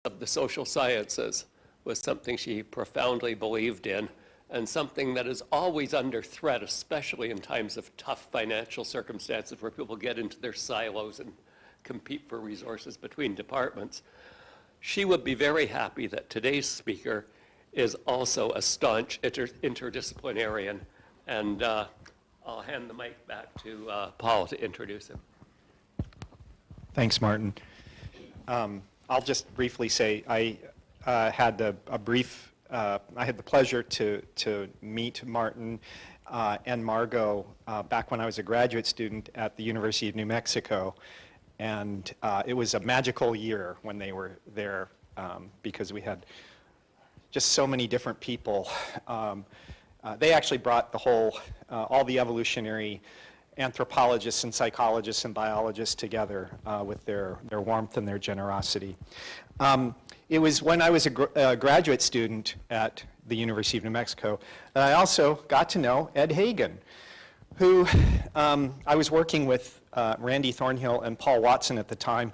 of the social sciences was something she profoundly believed in, and something that is always under threat, especially in times of tough financial circumstances where people get into their silos and compete for resources between departments. She would be very happy that today's speaker is also a staunch interdisciplinarian, and I'll hand the mic back to Paul to introduce him. Thanks, Martin. I'll just briefly say I had the pleasure to meet Martin and Margot back when I was a graduate student at the University of New Mexico, and it was a magical year when they were there because we had just so many different people. They actually brought the whole, all the evolutionary anthropologists and psychologists and biologists together with their warmth and their generosity. It was when I was a graduate student at the University of New Mexico that I also got to know Ed Hagen, who I was working with Randy Thornhill and Paul Watson at the time,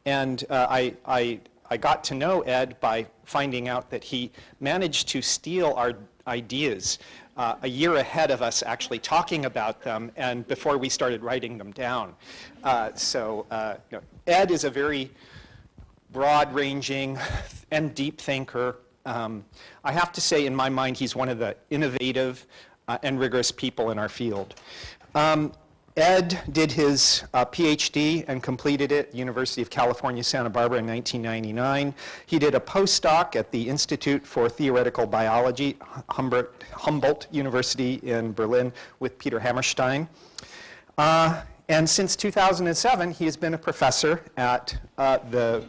and I got to know Ed by finding out that he managed to steal our ideas a year ahead of us actually talking about them and before we started writing them down. Ed is a very broad-ranging and deep thinker. I have to say, in my mind, he's one of the innovative and rigorous people in our field. Ed did his PhD and completed it at the University of California, Santa Barbara in 1999. He did a postdoc at the Institute for Theoretical Biology, Humboldt University in Berlin with Peter Hammerstein. And since 2007, he has been a professor at the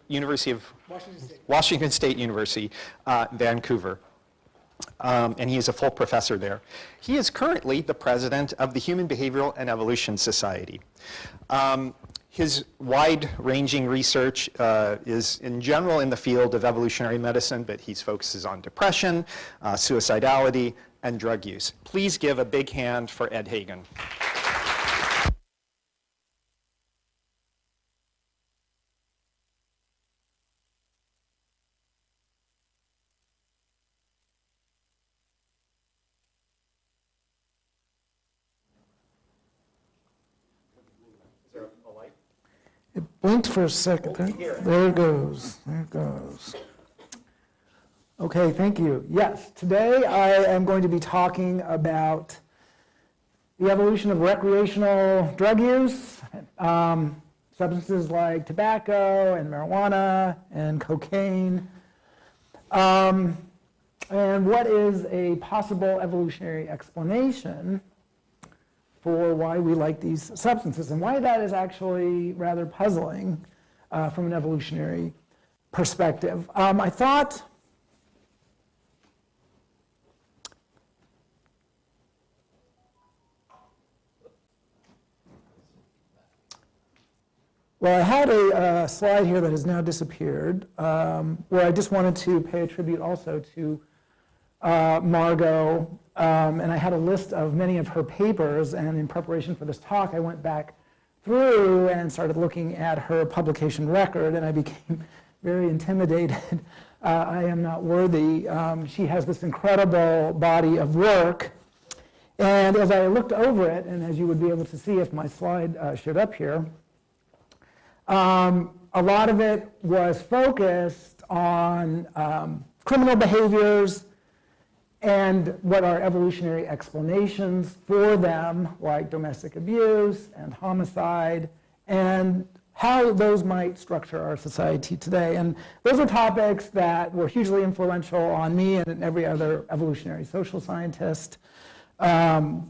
University of Washington State University, Vancouver. And he is a full professor there. He is currently the president of the Human Behavioral and Evolution Society. His wide-ranging research is in general in the field of evolutionary medicine, but he focuses on depression, suicidality, and drug use. Please give a big hand for Ed Hagen. It blinked for a second. There it goes. There it goes. Okay, thank you. Yes, today I am going to be talking about the evolution of recreational drug use, substances like tobacco and marijuana and cocaine, and what is a possible evolutionary explanation for why we like these substances and why that is actually rather puzzling from an evolutionary perspective. I thought I had a slide here that has now disappeared, where I just wanted to pay a tribute also to Margot, and I had a list of many of her papers, and in preparation for this talk, I went back through and started looking at her publication record, and I became very intimidated. I am not worthy. She has this incredible body of work, and as I looked over it, and as you would be able to see if my slide showed up here, a lot of it was focused on criminal behaviors and what are evolutionary explanations for them, like domestic abuse and homicide, and how those might structure our society today. And those are topics that were hugely influential on me and every other evolutionary social scientist. Margot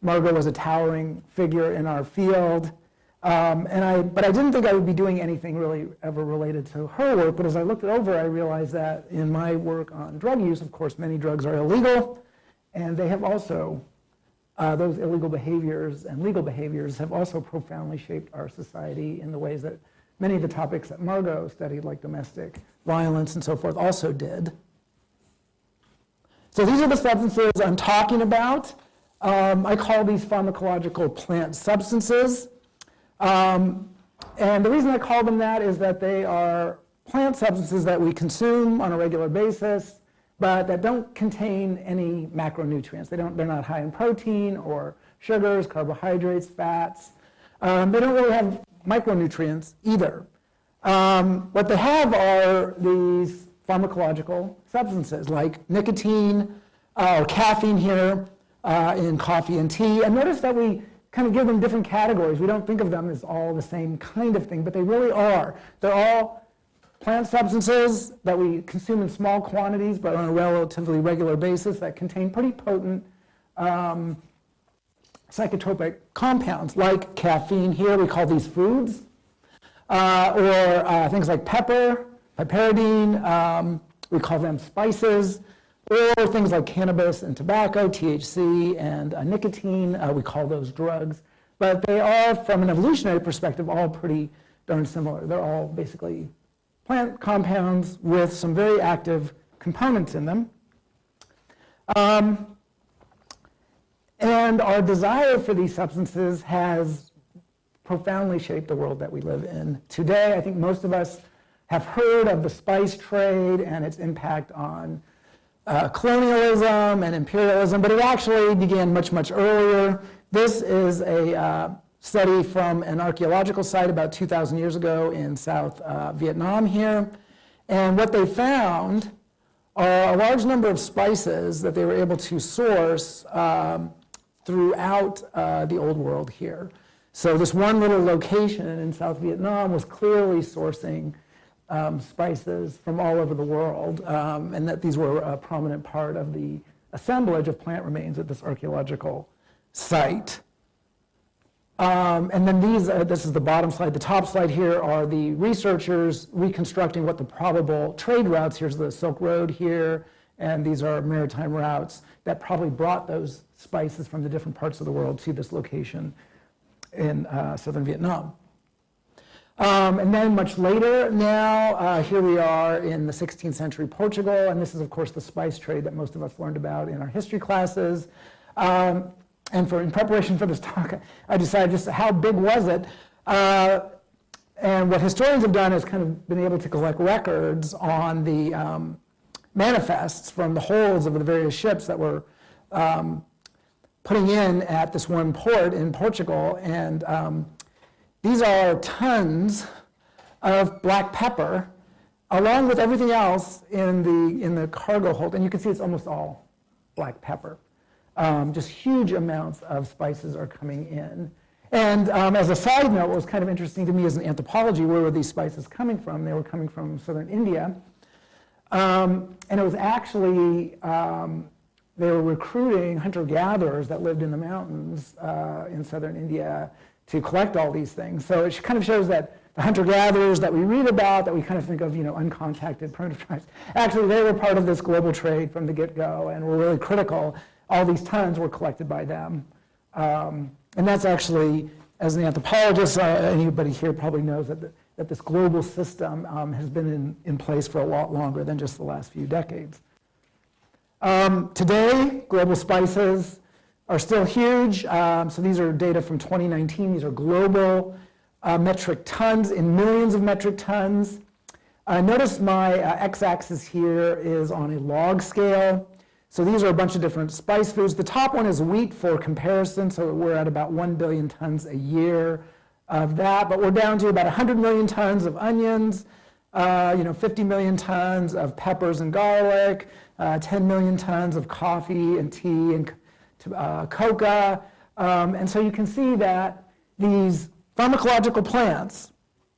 was a towering figure in our field. But I didn't think I would be doing anything really ever related to her work, but as I looked it over, I realized that in my work on drug use, of course, many drugs are illegal, and they have also, those illegal behaviors and legal behaviors have also profoundly shaped our society in the ways that many of the topics that Margot studied, like domestic violence and so forth, also did. So these are the substances I'm talking about. I call these pharmacological plant substances. And the reason I call them that is that they are plant substances that we consume on a regular basis, but that don't contain any macronutrients. They're not high in protein or sugars, carbohydrates, fats. They don't really have micronutrients either. What they have are these pharmacological substances like nicotine or caffeine here in coffee and tea. And notice that we kind of give them different categories. We don't think of them as all the same kind of thing, but they really are. They're all plant substances that we consume in small quantities, but on a relatively regular basis, that contain pretty potent psychotropic compounds, like caffeine here. We call these foods. Or things like pepper, piperidine, we call them spices. Or things like cannabis and tobacco, THC, and nicotine, we call those drugs. But they are, from an evolutionary perspective, all pretty darn similar. They're all basically plant compounds with some very active components in them. And our desire for these substances has profoundly shaped the world that we live in today. I think most of us have heard of the spice trade and its impact on colonialism and imperialism, but it actually began much, much earlier. This is a study from an archaeological site about 2,000 years ago in South Vietnam here. And what they found are a large number of spices that they were able to source throughout the old world here. So this one little location in South Vietnam was clearly sourcing spices from all over the world, and that these were a prominent part of the assemblage of plant remains at this archaeological site. And then this is the bottom slide. The top slide here are the researchers reconstructing what the probable trade routes, here's the Silk Road here, and these are maritime routes that probably brought those spices from the different parts of the world to this location in southern Vietnam. And then much later now, here we are in the 16th century Portugal, and this is of course the spice trade that most of us learned about in our history classes. And in preparation for this talk, I decided just how big was it? And what historians have done is kind of been able to collect records on the manifests from the holds of the various ships that were putting in at this one port in Portugal. And these are tons of black pepper, along with everything else in the cargo hold. And you can see it's almost all black pepper. Just huge amounts of spices are coming in. And as a side note, what was kind of interesting to me as an anthropology, where were these spices coming from? They were coming from southern India. And it was actually, they were recruiting hunter-gatherers that lived in the mountains in southern India to collect all these things. So it kind of shows that the hunter-gatherers that we read about, that we kind of think of, uncontacted primitive tribes, actually they were part of this global trade from the get-go and were really critical. All these tons were collected by them. And that's actually, as an anthropologist, anybody here probably knows that this global system has been in place for a lot longer than just the last few decades. Today, global spices are still huge. So these are data from 2019. These are global metric tons in millions of metric tons. Notice my x-axis here is on a log scale. So these are a bunch of different spice foods. The top one is wheat for comparison. So we're at about 1 billion tons a year of that. But we're down to about 100 million tons of onions, 50 million tons of peppers and garlic, 10 million tons of coffee and tea and coca. And so you can see that these pharmacological plants,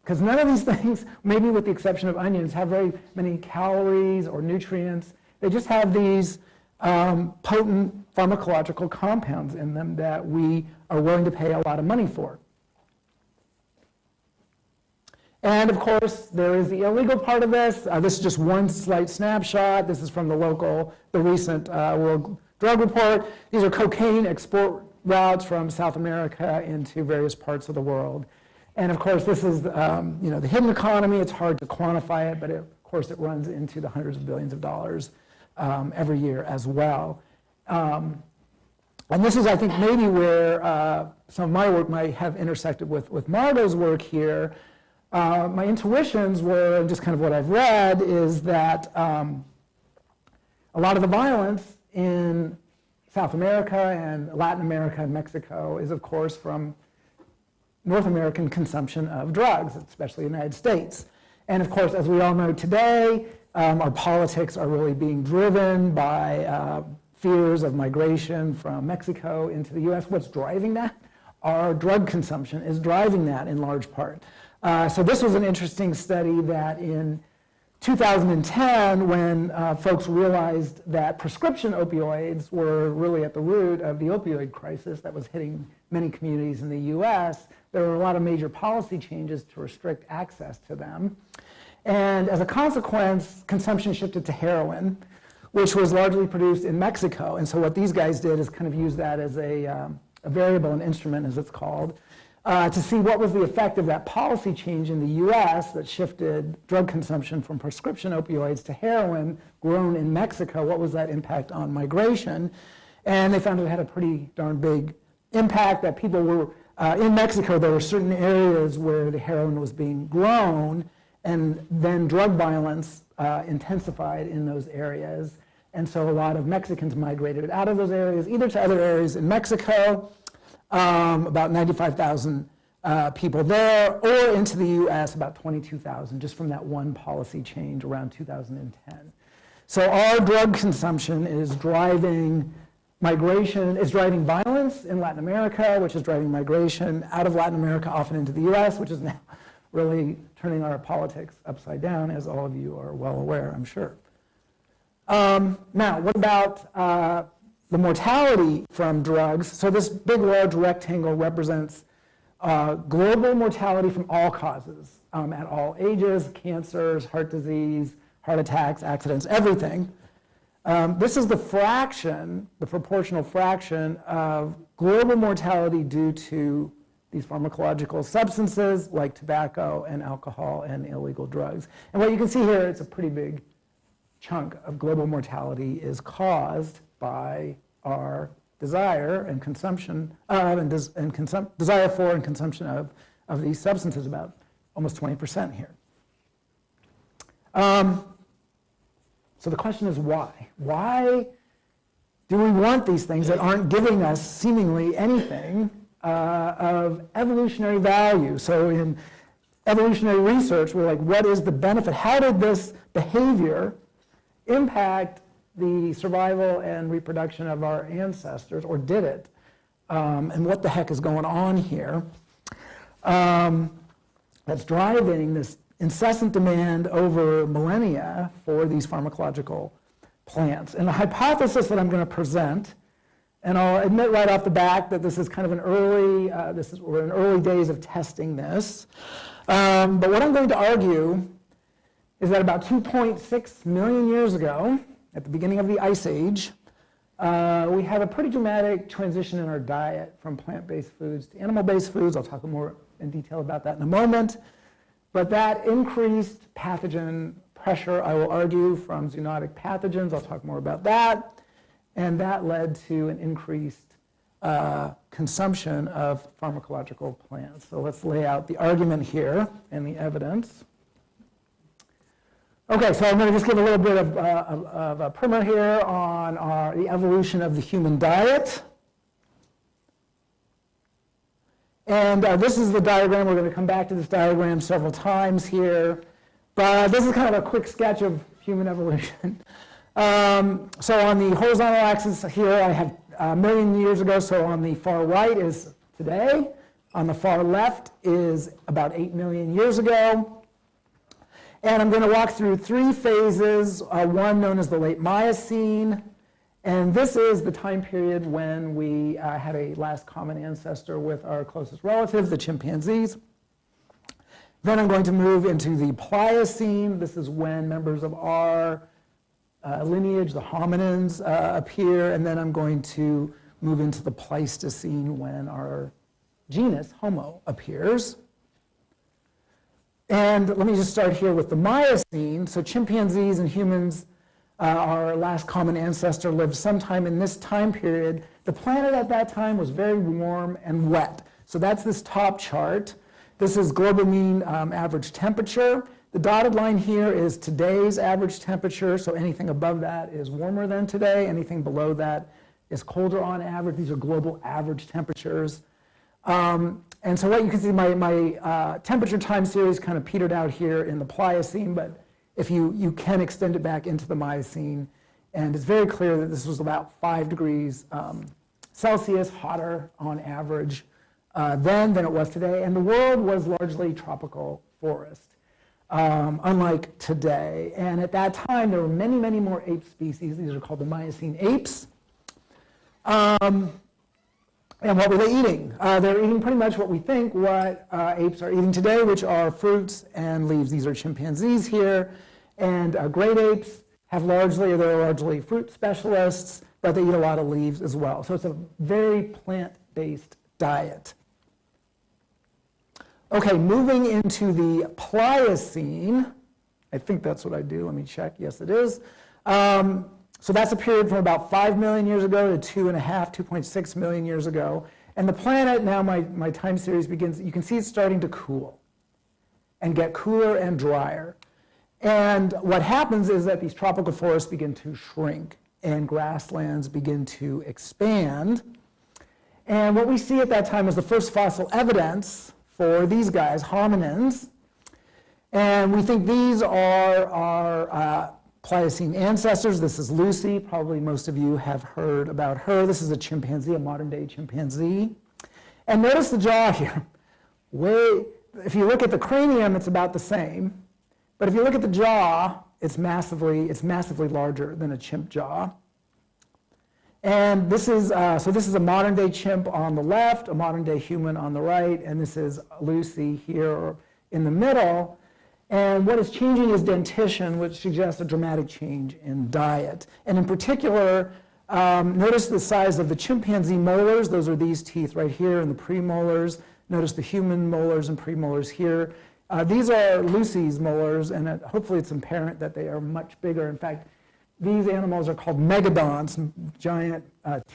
because none of these things, maybe with the exception of onions, have very many calories or nutrients. They just have these potent pharmacological compounds in them that we are willing to pay a lot of money for. And of course, there is the illegal part of this. This is just one slight snapshot. This is from the recent World Drug Report. These are cocaine export routes from South America into various parts of the world. And of course, this is the hidden economy. It's hard to quantify it, but of course it runs into the hundreds of billions of dollars every year as well. And this is, I think, maybe where some of my work might have intersected with Margot's work here. my intuitions were, and just kind of what I've read, is that a lot of the violence in South America and Latin America and Mexico is, of course, from North American consumption of drugs, especially the United States. And of course, as we all know today, our politics are really being driven by fears of migration from Mexico into the US. What's driving that? Our drug consumption is driving that in large part. So this was an interesting study that in 2010, when folks realized that prescription opioids were really at the root of the opioid crisis that was hitting many communities in the US, there were a lot of major policy changes to restrict access to them. And as a consequence, consumption shifted to heroin, which was largely produced in Mexico. And so what these guys did is kind of use that as a variable, an instrument as it's called, to see what was the effect of that policy change in the US that shifted drug consumption from prescription opioids to heroin grown in Mexico. What was that impact on migration? And they found it had a pretty darn big impact, that people were, in Mexico, there were certain areas where the heroin was being grown, and then drug violence intensified in those areas. And so a lot of Mexicans migrated out of those areas, either to other areas in Mexico, about 95,000 people there, or into the US, about 22,000, just from that one policy change around 2010. So our drug consumption is driving migration, is driving violence in Latin America, which is driving migration out of Latin America, often into the US, which is now really turning our politics upside down, as all of you are well aware, I'm sure. Now, what about the mortality from drugs? So this big, large rectangle represents global mortality from all causes, at all ages, cancers, heart disease, heart attacks, accidents, everything. This is the fraction, the proportional fraction of global mortality due to these pharmacological substances like tobacco and alcohol and illegal drugs. And what you can see here, it's a pretty big chunk of global mortality is caused by our desire and consumption desire for and consumption of these substances, about almost 20% here. So the question is why? Why do we want these things that aren't giving us seemingly anything of evolutionary value? So in evolutionary research, we're like, what is the benefit? How did this behavior impact the survival and reproduction of our ancestors, or did it? And what the heck is going on here? That's driving this incessant demand over millennia for these pharmacological plants. And the hypothesis that I'm going to present, and I'll admit right off the bat that this is kind of an early, we're in early days of testing this. But what I'm going to argue is that about 2.6 million years ago, at the beginning of the Ice Age, we had a pretty dramatic transition in our diet from plant-based foods to animal-based foods. I'll talk more in detail about that in a moment. But that increased pathogen pressure, I will argue, from zoonotic pathogens. I'll talk more about that. And that led to an increased consumption of pharmacological plants. So let's lay out the argument here and the evidence. Okay, so I'm going to just give a little bit of a primer here on the evolution of the human diet. And this is the diagram. We're going to come back to this diagram several times here. But this is kind of a quick sketch of human evolution. So on the horizontal axis here, I have a million years ago. So on the far right is today. On the far left is about 8 million years ago. And I'm going to walk through three phases, one known as the late Miocene. And this is the time period when we had a last common ancestor with our closest relatives, the chimpanzees. Then I'm going to move into the Pliocene. This is when members of our lineage, the hominins, appear. And then I'm going to move into the Pleistocene when our genus, Homo, appears. And let me just start here with the Miocene. So chimpanzees and humans, our last common ancestor, lived sometime in this time period. The planet at that time was very warm and wet. So that's this top chart. This is global mean average temperature. The dotted line here is today's average temperature, so anything above that is warmer than today. Anything below that is colder on average. These are global average temperatures. And so what you can see, my temperature time series kind of petered out here in the Pliocene, but if you can extend it back into the Miocene, and it's very clear that this was about 5 degrees Celsius hotter on average then than it was today. And the world was largely tropical forest, unlike today. And at that time, there were many, many more ape species. These are called the Miocene apes. And what were they eating? They're eating pretty much what we think what apes are eating today, which are fruits and leaves. These are chimpanzees here. And great apes they're largely fruit specialists, but they eat a lot of leaves as well. So it's a very plant-based diet. Okay, moving into the Pliocene. I think that's what I do. Let me check. Yes, it is. So that's a period from about 5 million years ago to 2.6 million years ago. And the planet, now my time series begins, you can see it's starting to cool and get cooler and drier. And what happens is that these tropical forests begin to shrink and grasslands begin to expand. And what we see at that time is the first fossil evidence for these guys, hominins. And we think these are our Pliocene ancestors. This is Lucy. Probably most of you have heard about her. This is a chimpanzee, a modern-day chimpanzee. And notice the jaw here. If you look at the cranium, it's about the same. But if you look at the jaw, it's massively larger than a chimp jaw. And this is a modern-day chimp on the left, a modern-day human on the right, and this is Lucy here in the middle. And what is changing is dentition, which suggests a dramatic change in diet. And in particular, notice the size of the chimpanzee molars. Those are these teeth right here and the premolars. Notice the human molars and premolars here. These are Lucy's molars, and hopefully it's apparent that they are much bigger. In fact, these animals are called megadonts, giant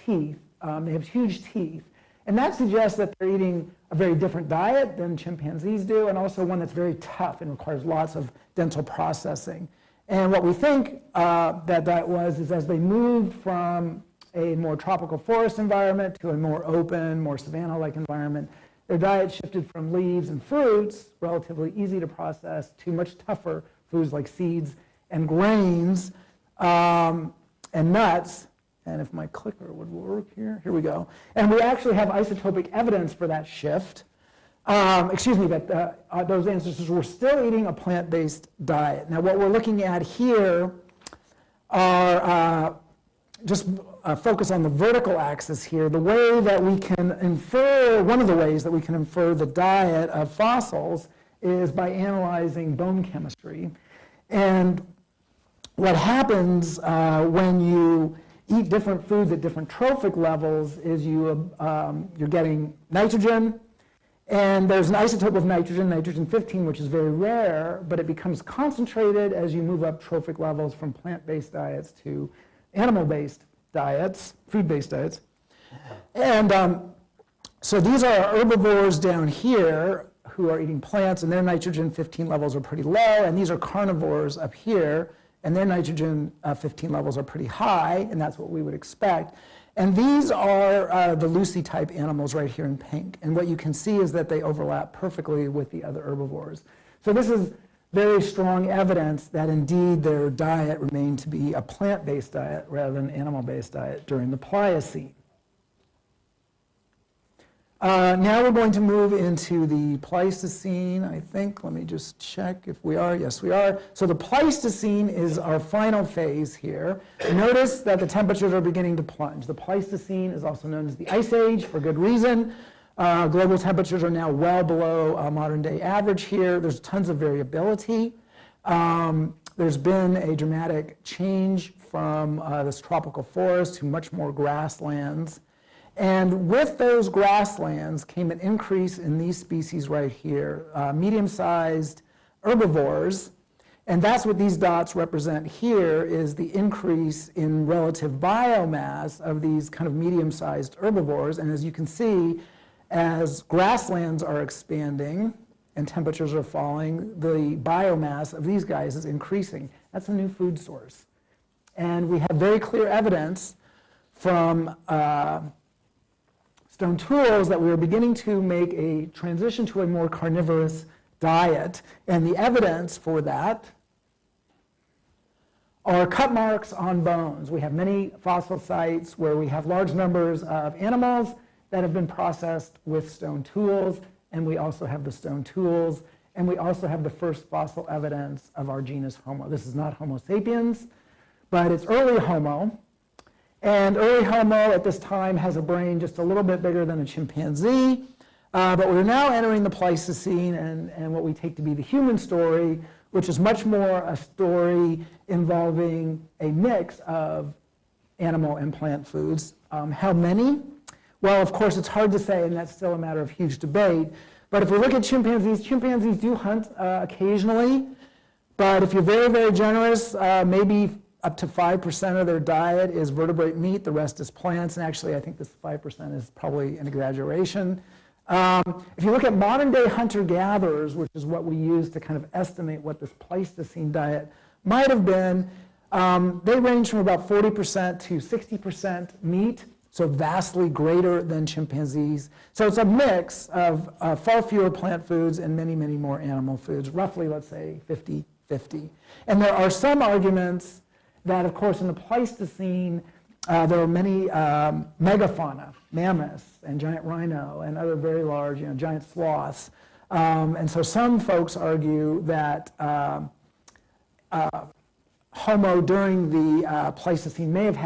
teeth. They have huge teeth. And that suggests that they're eating a very different diet than chimpanzees do, and also one that's very tough and requires lots of dental processing. And what we think that was is as they moved from a more tropical forest environment to a more open, more savanna-like environment, their diet shifted from leaves and fruits, relatively easy to process, to much tougher foods like seeds and grains and nuts. And if my clicker would work here we go. And we actually have isotopic evidence for that shift. That those ancestors were still eating a plant-based diet. Now, what we're looking at here are focus on the vertical axis here. The way that we can infer, one of the ways that we can infer the diet of fossils is by analyzing bone chemistry. And what happens when you eat different foods at different trophic levels is you're getting nitrogen, and there's an isotope of nitrogen, nitrogen-15, which is very rare, but it becomes concentrated as you move up trophic levels from plant-based diets to animal-based diets, food-based diets. And so these are herbivores down here who are eating plants, and their nitrogen-15 levels are pretty low, and these are carnivores up here, and their nitrogen-15 levels are pretty high, and that's what we would expect. And these are the Lucy-type animals right here in pink. And what you can see is that they overlap perfectly with the other herbivores. So this is very strong evidence that indeed their diet remained to be a plant-based diet rather than an animal-based diet during the Pliocene. Now we're going to move into the Pleistocene, I think. Let me just check if we are. Yes, we are. So the Pleistocene is our final phase here. Notice that the temperatures are beginning to plunge. The Pleistocene is also known as the Ice Age for good reason. Global temperatures are now well below modern-day average here. There's tons of variability. There's been a dramatic change from this tropical forest to much more grasslands. And with those grasslands came an increase in these species right here, medium-sized herbivores. And that's what these dots represent here, is the increase in relative biomass of these kind of medium-sized herbivores. And as you can see, as grasslands are expanding, and temperatures are falling, the biomass of these guys is increasing. That's a new food source. And we have very clear evidence from stone tools that we are beginning to make a transition to a more carnivorous diet. And the evidence for that are cut marks on bones. We have many fossil sites where we have large numbers of animals that have been processed with stone tools, and we also have the stone tools, and we also have the first fossil evidence of our genus Homo. This is not Homo sapiens, but it's early Homo. And early Homo at this time has a brain just a little bit bigger than a chimpanzee, but we're now entering the Pleistocene and what we take to be the human story, which is much more a story involving a mix of animal and plant foods. How many? Well, of course, it's hard to say, and that's still a matter of huge debate. But if we look at chimpanzees, chimpanzees do hunt occasionally. But if you're very, very generous, maybe up to 5% of their diet is vertebrate meat. The rest is plants. And actually, I think this 5% is probably an exaggeration. If you look at modern-day hunter-gatherers, which is what we use to kind of estimate what this Pleistocene diet might have been, they range from about 40% to 60% meat, so vastly greater than chimpanzees. So it's a mix of far fewer plant foods and many, many more animal foods, roughly, let's say, 50-50. And there are some arguments that, of course, in the Pleistocene, there are many megafauna, mammoths and giant rhino and other very large, giant sloths. And so some folks argue that Homo during the Pleistocene may have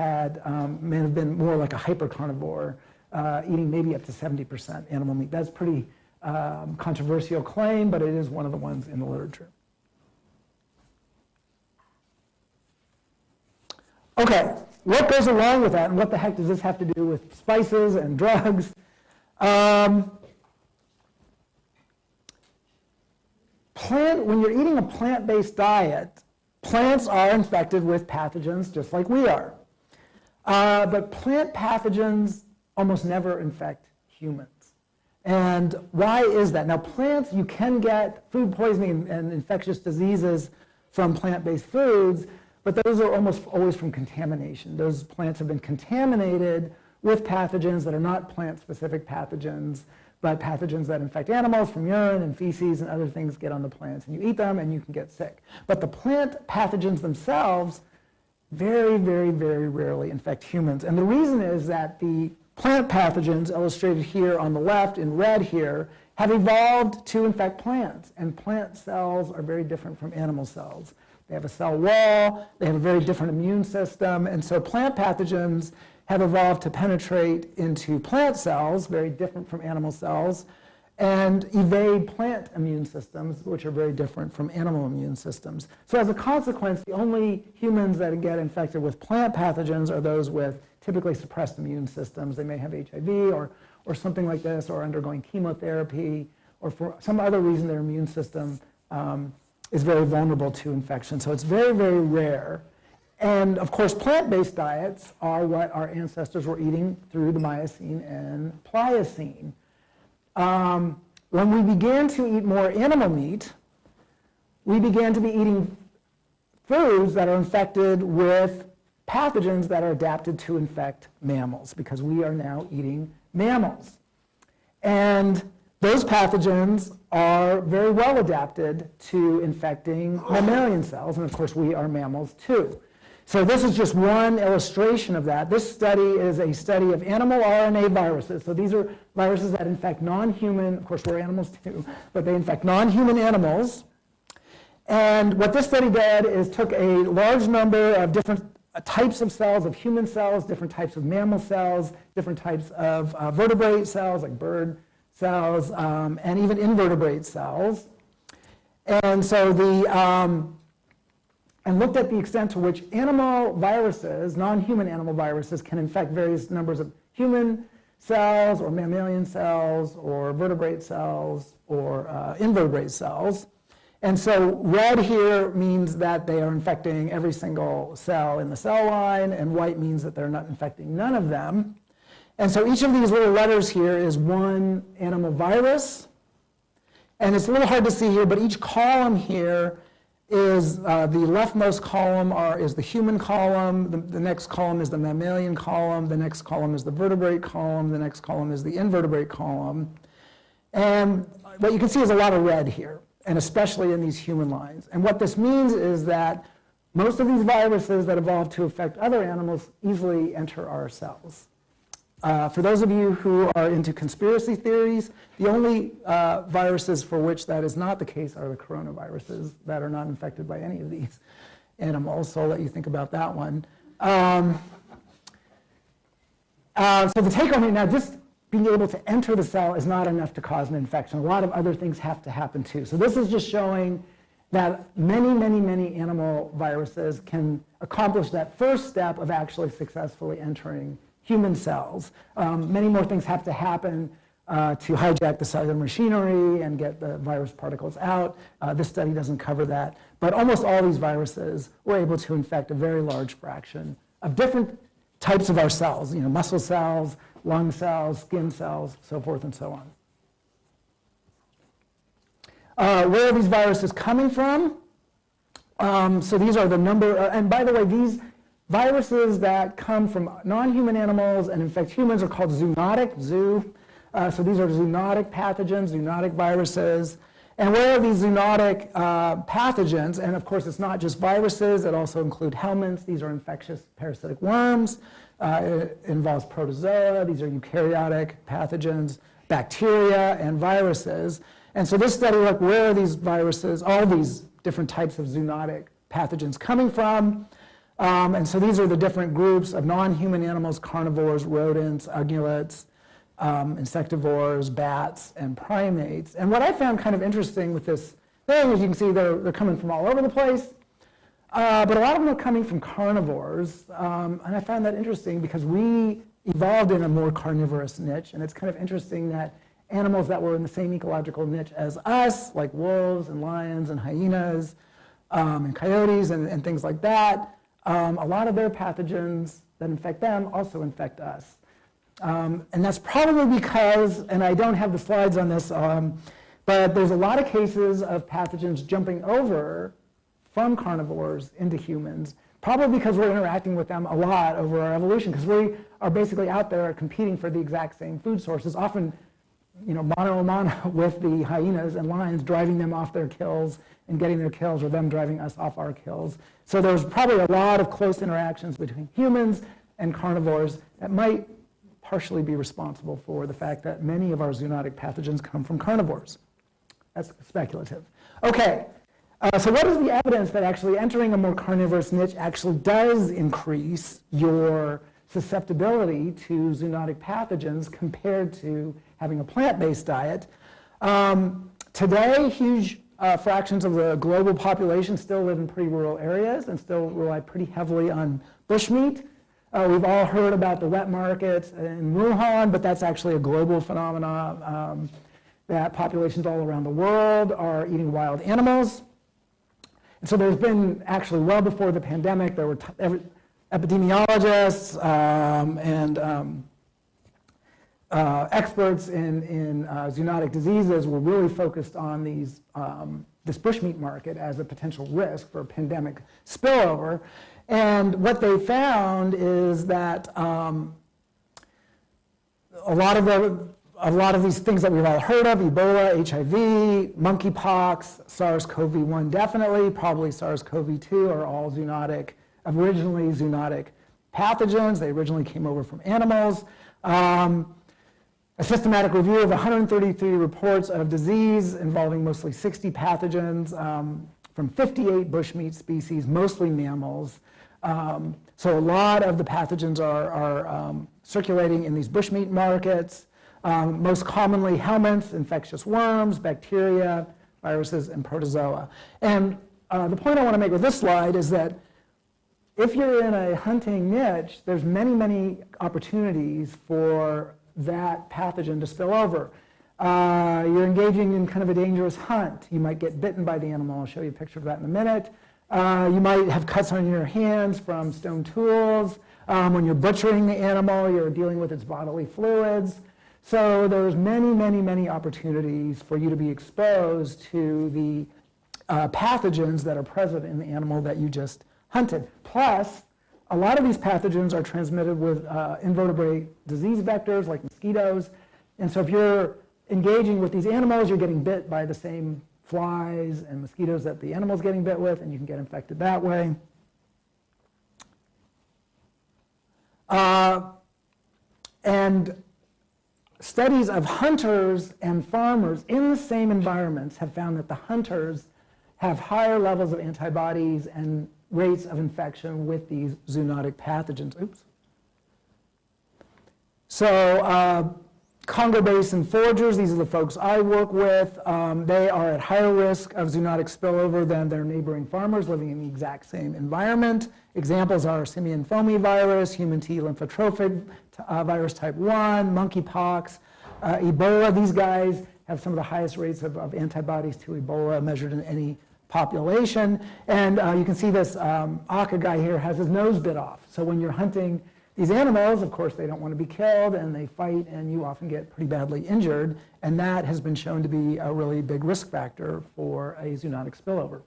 been more like a hypercarnivore, eating maybe up to 70% animal meat. That's a pretty controversial claim, but it is one of the ones in the literature. Okay, what goes along with that, and what the heck does this have to do with spices and drugs? When you're eating a plant-based diet, plants are infected with pathogens just like we are. But plant pathogens almost never infect humans. And why is that? Now, plants, you can get food poisoning and infectious diseases from plant-based foods, but those are almost always from contamination. Those plants have been contaminated with pathogens that are not plant-specific pathogens, but pathogens that infect animals from urine and feces and other things get on the plants. And you eat them and you can get sick. But the plant pathogens themselves very, very, very rarely infect humans. And the reason is that the plant pathogens, illustrated here on the left in red here, have evolved to infect plants. And plant cells are very different from animal cells. They have a cell wall, they have a very different immune system, and so plant pathogens have evolved to penetrate into plant cells, very different from animal cells, and evade plant immune systems, which are very different from animal immune systems. So as a consequence, the only humans that get infected with plant pathogens are those with typically suppressed immune systems. They may have HIV or something like this, or undergoing chemotherapy, or for some other reason their immune system is very vulnerable to infection. So it's very, very rare. And of course, plant-based diets are what our ancestors were eating through the Miocene and Pliocene. When we began to eat more animal meat, we began to be eating foods that are infected with pathogens that are adapted to infect mammals, because we are now eating mammals. And those pathogens are very well adapted to infecting mammalian cells, and of course we are mammals too. So this is just one illustration of that. This study is a study of animal RNA viruses. So these are viruses that infect non-human, of course we're animals too, but they infect non-human animals. And what this study did is took a large number of different types of cells, of human cells, different types of mammal cells, different types of vertebrate cells like bird cells, and even invertebrate cells. And so and looked at the extent to which animal viruses, non-human animal viruses, can infect various numbers of human cells or mammalian cells or vertebrate cells or invertebrate cells. And so red here means that they are infecting every single cell in the cell line, and white means that they're not infecting none of them. And so each of these little letters here is one animal virus. And it's a little hard to see here, but each column here is the leftmost column is the human column, the next column is the mammalian column, the next column is the vertebrate column, the next column is the invertebrate column. And what you can see is a lot of red here, and especially in these human lines. And what this means is that most of these viruses that evolved to affect other animals easily enter our cells. For those of you who are into conspiracy theories, the only viruses for which that is not the case are the coronaviruses that are not infected by any of these animals, so I'll let you think about that one. So the take-home here now, just being able to enter the cell is not enough to cause an infection. A lot of other things have to happen too. So this is just showing that many animal viruses can accomplish that first step of actually successfully entering human cells. Many more things have to happen to hijack the cellular machinery and get the virus particles out. This study doesn't cover that. But almost all these viruses were able to infect a very large fraction of different types of our cells, muscle cells, lung cells, skin cells, so forth and so on. Where are these viruses coming from? So these are the number, and by the way, these viruses that come from non-human animals and infect humans are called zoonotic, so these are zoonotic pathogens, zoonotic viruses. And where are these zoonotic pathogens? And of course, it's not just viruses, it also includes helminths. These are infectious parasitic worms. It involves protozoa. These are eukaryotic pathogens, bacteria, and viruses. And so this study looked where are these viruses, all these different types of zoonotic pathogens coming from. And so these are the different groups of non-human animals, carnivores, rodents, ungulates, insectivores, bats, and primates. And what I found kind of interesting with this thing is you can see they're coming from all over the place. But a lot of them are coming from carnivores. And I found that interesting because we evolved in a more carnivorous niche. And it's kind of interesting that animals that were in the same ecological niche as us, like wolves and lions and hyenas and coyotes and things like that, a lot of their pathogens that infect them also infect us. And that's probably because, and I don't have the slides on this, but there's a lot of cases of pathogens jumping over from carnivores into humans, probably because we're interacting with them a lot over our evolution, because we are basically out there competing for the exact same food sources, often mano a mano with the hyenas and lions, driving them off their kills and getting their kills, or them driving us off our kills. So there's probably a lot of close interactions between humans and carnivores that might partially be responsible for the fact that many of our zoonotic pathogens come from carnivores. That's speculative. Okay, so what is the evidence that actually entering a more carnivorous niche actually does increase your susceptibility to zoonotic pathogens compared to having a plant-based diet? Today, huge fractions of the global population still live in pretty rural areas and still rely pretty heavily on bushmeat. We've all heard about the wet markets in Wuhan, but that's actually a global phenomenon that populations all around the world are eating wild animals. And so there's been actually, well before the pandemic, there were epidemiologists and experts in zoonotic diseases were really focused on this bushmeat market as a potential risk for a pandemic spillover. And what they found is that a lot of these things that we've all heard of, Ebola, HIV, monkeypox, SARS-CoV-1 definitely, probably SARS-CoV-2 are all originally zoonotic pathogens. They originally came over from animals. A systematic review of 133 reports of disease involving mostly 60 pathogens from 58 bushmeat species, mostly mammals. So a lot of the pathogens are circulating in these bushmeat markets. Most commonly helminths, infectious worms, bacteria, viruses, and protozoa. And the point I want to make with this slide is that if you're in a hunting niche, there's many opportunities for that pathogen to spill over. You're engaging in kind of a dangerous hunt. You might get bitten by the animal. I'll show you a picture of that in a minute. You might have cuts on your hands from stone tools. When you're butchering the animal, you're dealing with its bodily fluids. So there's many opportunities for you to be exposed to the pathogens that are present in the animal that you just hunted. Plus, a lot of these pathogens are transmitted with invertebrate disease vectors like mosquitoes. And so if you're engaging with these animals, you're getting bit by the same flies and mosquitoes that the animal's getting bit with, and you can get infected that way. And studies of hunters and farmers in the same environments have found that the hunters have higher levels of antibodies and rates of infection with these zoonotic pathogens. Oops. So Congo Basin foragers, these are the folks I work with, they are at higher risk of zoonotic spillover than their neighboring farmers living in the exact same environment. Examples are simian foamy virus, human T lymphotropic virus type 1, monkeypox, Ebola. These guys have some of the highest rates of antibodies to Ebola measured in any population. And you can see this Aka guy here has his nose bit off. So when you're hunting these animals, of course, they don't want to be killed, and they fight, and you often get pretty badly injured, and that has been shown to be a really big risk factor for a zoonotic spillover.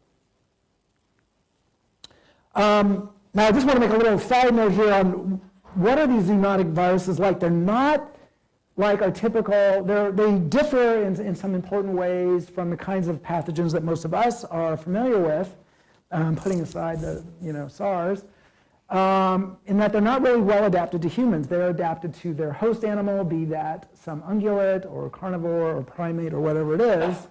Now, I just want to make a little side note here on what are these zoonotic viruses like. They're not like our typical, they differ in some important ways from the kinds of pathogens that most of us are familiar with, putting aside the SARS. In that they're not really well adapted to humans. They're adapted to their host animal, be that some ungulate or carnivore or primate or whatever it is.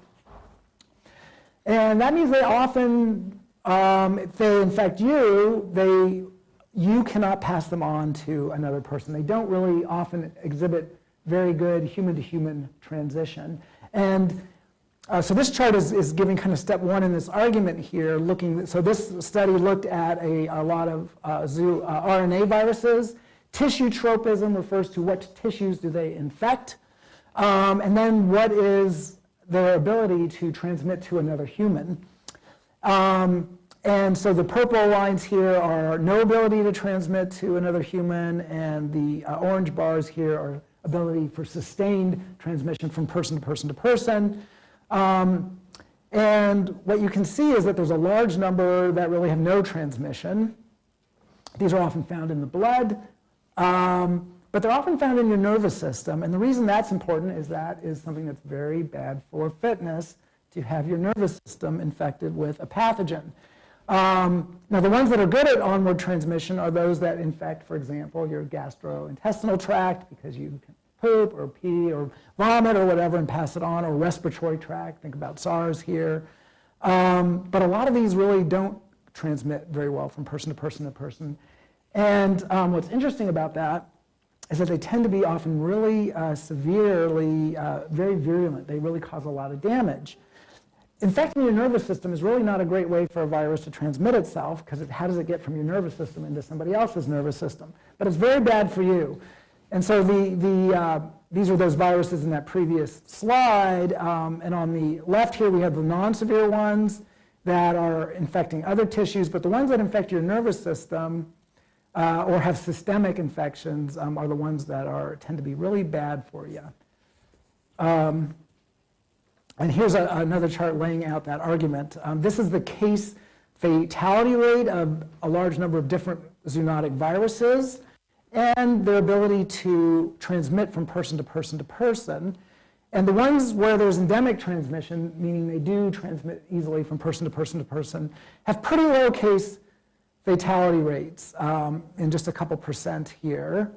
And that means they often, if they infect you, you cannot pass them on to another person. They don't really often exhibit very good human-to-human transition. And so this chart is giving kind of step one in this argument here. So this study looked at a lot of RNA viruses. Tissue tropism refers to what tissues do they infect, and then what is their ability to transmit to another human. And so the purple lines here are no ability to transmit to another human, and the orange bars here are ability for sustained transmission from person to person to person. And what you can see is that there's a large number that really have no transmission. These are often found in the blood, but they're often found in your nervous system. And the reason that's important is that is something that's very bad for fitness, to have your nervous system infected with a pathogen. Now, the ones that are good at onward transmission are those that infect, for example, your gastrointestinal tract, because you can poop or pee or vomit or whatever and pass it on, or respiratory tract, think about SARS here. But a lot of these really don't transmit very well from person to person to person. And what's interesting about that is that they tend to be often really severely, very virulent. They really cause a lot of damage. Infecting your nervous system is really not a great way for a virus to transmit itself, because how does it get from your nervous system into somebody else's nervous system? But it's very bad for you. And so these are those viruses in that previous slide. And on the left here, we have the non-severe ones that are infecting other tissues. But the ones that infect your nervous system or have systemic infections are the ones that tend to be really bad for you. And here's another chart laying out that argument. This is the case fatality rate of a large number of different zoonotic viruses and their ability to transmit from person to person to person. And the ones where there's endemic transmission, meaning they do transmit easily from person to person to person, have pretty low case fatality rates, in just a couple percent here.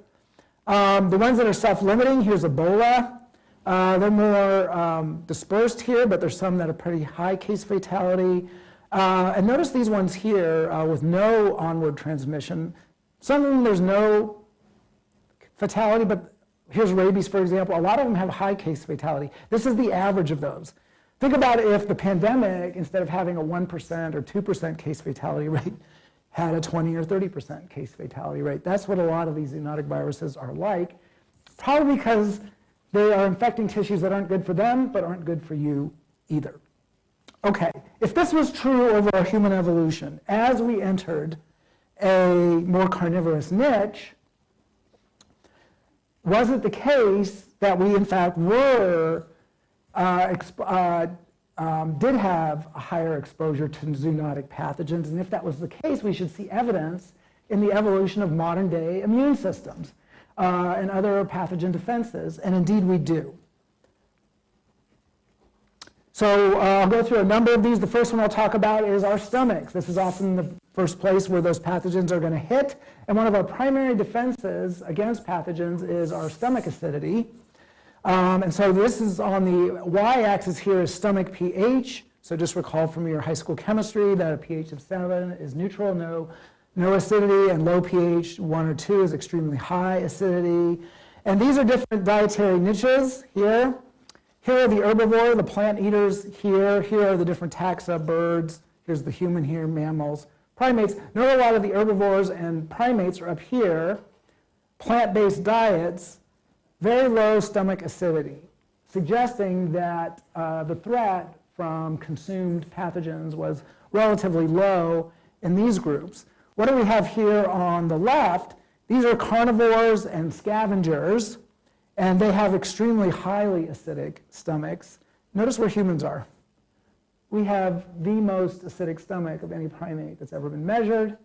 The ones that are self-limiting, here's Ebola. They're more dispersed here, but there's some that are pretty high case fatality. And notice these ones here with no onward transmission. Some of them there's no fatality, but here's rabies, for example. A lot of them have high case fatality. This is the average of those. Think about if the pandemic, instead of having a 1% or 2% case fatality rate, had a 20 or 30% case fatality rate. That's what a lot of these zoonotic viruses are like, probably because they are infecting tissues that aren't good for them, but aren't good for you either. Okay, if this was true over our human evolution, as we entered a more carnivorous niche, was it the case that we in fact were did have a higher exposure to zoonotic pathogens, and if that was the case, we should see evidence in the evolution of modern day immune systems and other pathogen defenses, and indeed we do. So I'll go through a number of these. The first one I'll talk about is our stomachs. This is often the first place where those pathogens are going to hit, and one of our primary defenses against pathogens is our stomach acidity. And so this is on the y-axis here is stomach pH. So just recall from your high school chemistry that a pH of 7 is neutral, no acidity, and low pH 1 or 2 is extremely high acidity. And these are different dietary niches here. Here are the herbivore, the plant eaters here. Here are the different taxa, birds. Here's the human here, mammals, primates. Note a lot of the herbivores and primates are up here. Plant-based diets, very low stomach acidity, suggesting that the threat from consumed pathogens was relatively low in these groups. What do we have here on the left? These are carnivores and scavengers, and they have extremely highly acidic stomachs. Notice where humans are. We have the most acidic stomach of any primate that's ever been measured.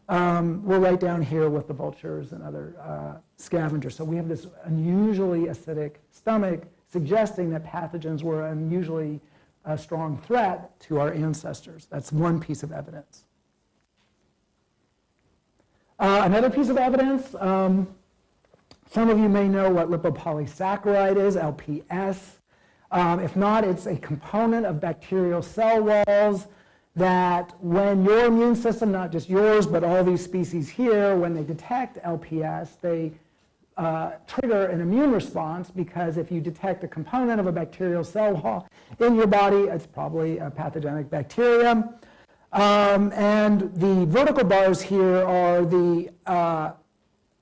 We're right down here with the vultures and other scavengers. So we have this unusually acidic stomach, suggesting that pathogens were an unusually strong threat to our ancestors. That's one piece of evidence. Another piece of evidence, some of you may know what lipopolysaccharide is, LPS. If not, it's a component of bacterial cell walls that when your immune system, not just yours, but all these species here, when they detect LPS, they trigger an immune response, because if you detect a component of a bacterial cell wall in your body, it's probably a pathogenic bacterium. And the vertical bars here are the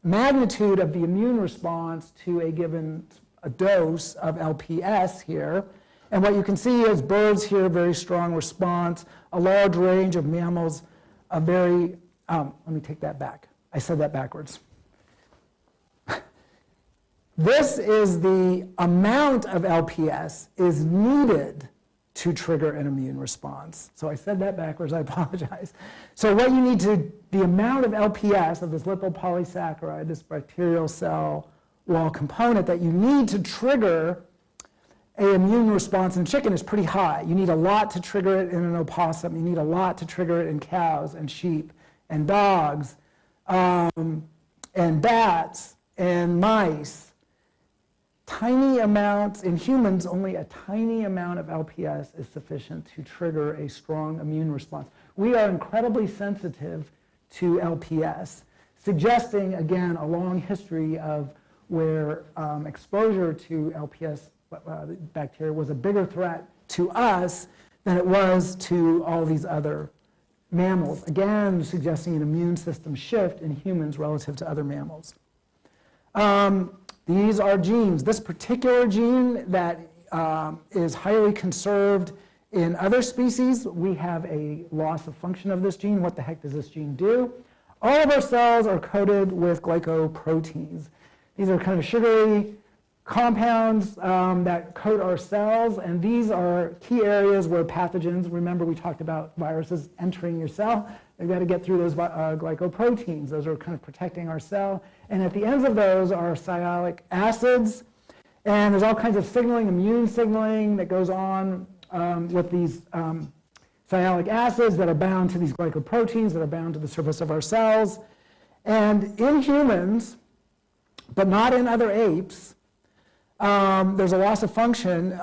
magnitude of the immune response to a given dose of LPS here. And what you can see is birds here, very strong response, a large range of mammals, a very, let me take that back. I said that backwards. This is the amount of LPS is needed to trigger an immune response. So I said that backwards, I apologize. So what you need to, the amount of LPS, of this lipopolysaccharide, this bacterial cell wall component that you need to trigger an immune response in chicken is pretty high. You need a lot to trigger it in an opossum. You need a lot to trigger it in cows and sheep and dogs and bats and mice. Tiny amounts, in humans, only a tiny amount of LPS is sufficient to trigger a strong immune response. We are incredibly sensitive to LPS, suggesting, again, a long history of where exposure to LPS bacteria was a bigger threat to us than it was to all these other mammals. Again, suggesting an immune system shift in humans relative to other mammals. These are genes. This particular gene that is highly conserved in other species, we have a loss of function of this gene. What the heck does this gene do? All of our cells are coated with glycoproteins. These are kind of sugary compounds that coat our cells, and these are key areas where pathogens, remember we talked about viruses entering your cell, they've got to get through those glycoproteins. Those are kind of protecting our cell. And at the ends of those are sialic acids, and there's all kinds of signaling, immune signaling that goes on with these sialic acids that are bound to these glycoproteins that are bound to the surface of our cells. And in humans, but not in other apes, there's a loss of function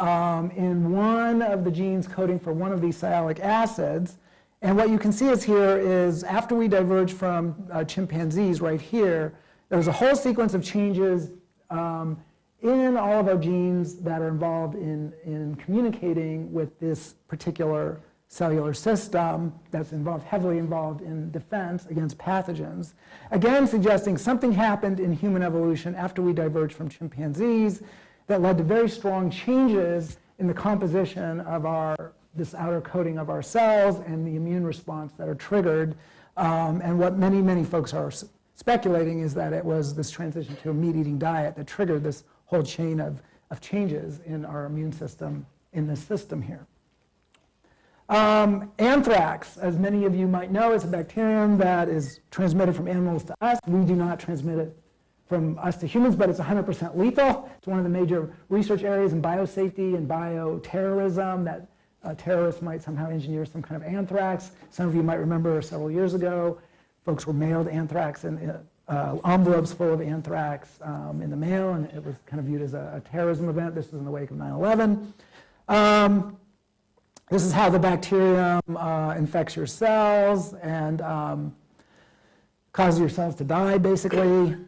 in one of the genes coding for one of these sialic acids. And what you can see is here is after we diverge from chimpanzees right here, there's a whole sequence of changes in all of our genes that are involved in communicating with this particular cellular system that's heavily involved in defense against pathogens. Again, suggesting something happened in human evolution after we diverged from chimpanzees that led to very strong changes in the composition of this outer coating of our cells and the immune response that are triggered. And what many folks are speculating is that it was this transition to a meat-eating diet that triggered this whole whole chain of changes in our immune system in this system here. Anthrax, as many of you might know, is a bacterium that is transmitted from animals to us. We do not transmit it from us to humans, but it's 100% lethal. It's one of the major research areas in biosafety and bioterrorism, that terrorists might somehow engineer some kind of anthrax. Some of you might remember several years ago, folks were mailed anthrax and envelopes full of anthrax in the mail, and it was kind of viewed as a terrorism event. This was in the wake of 9/11. This is how the bacterium infects your cells and causes your cells to die, basically.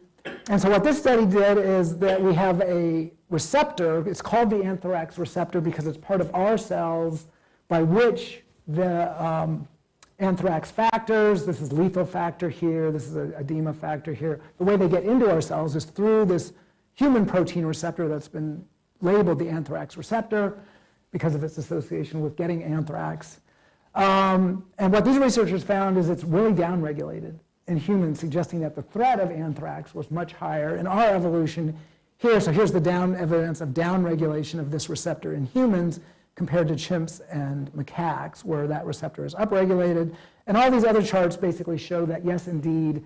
And so what this study did is that we have a receptor. It's called the anthrax receptor because it's part of our cells by which the anthrax factors, this is lethal factor here, this is an edema factor here, the way they get into our cells is through this human protein receptor that's been labeled the anthrax receptor because of its association with getting anthrax. And what these researchers found is it's really downregulated in humans, suggesting that the threat of anthrax was much higher in our evolution here. So here's the evidence of downregulation of this receptor in humans compared to chimps and macaques, where that receptor is upregulated. And all these other charts basically show that, yes, indeed,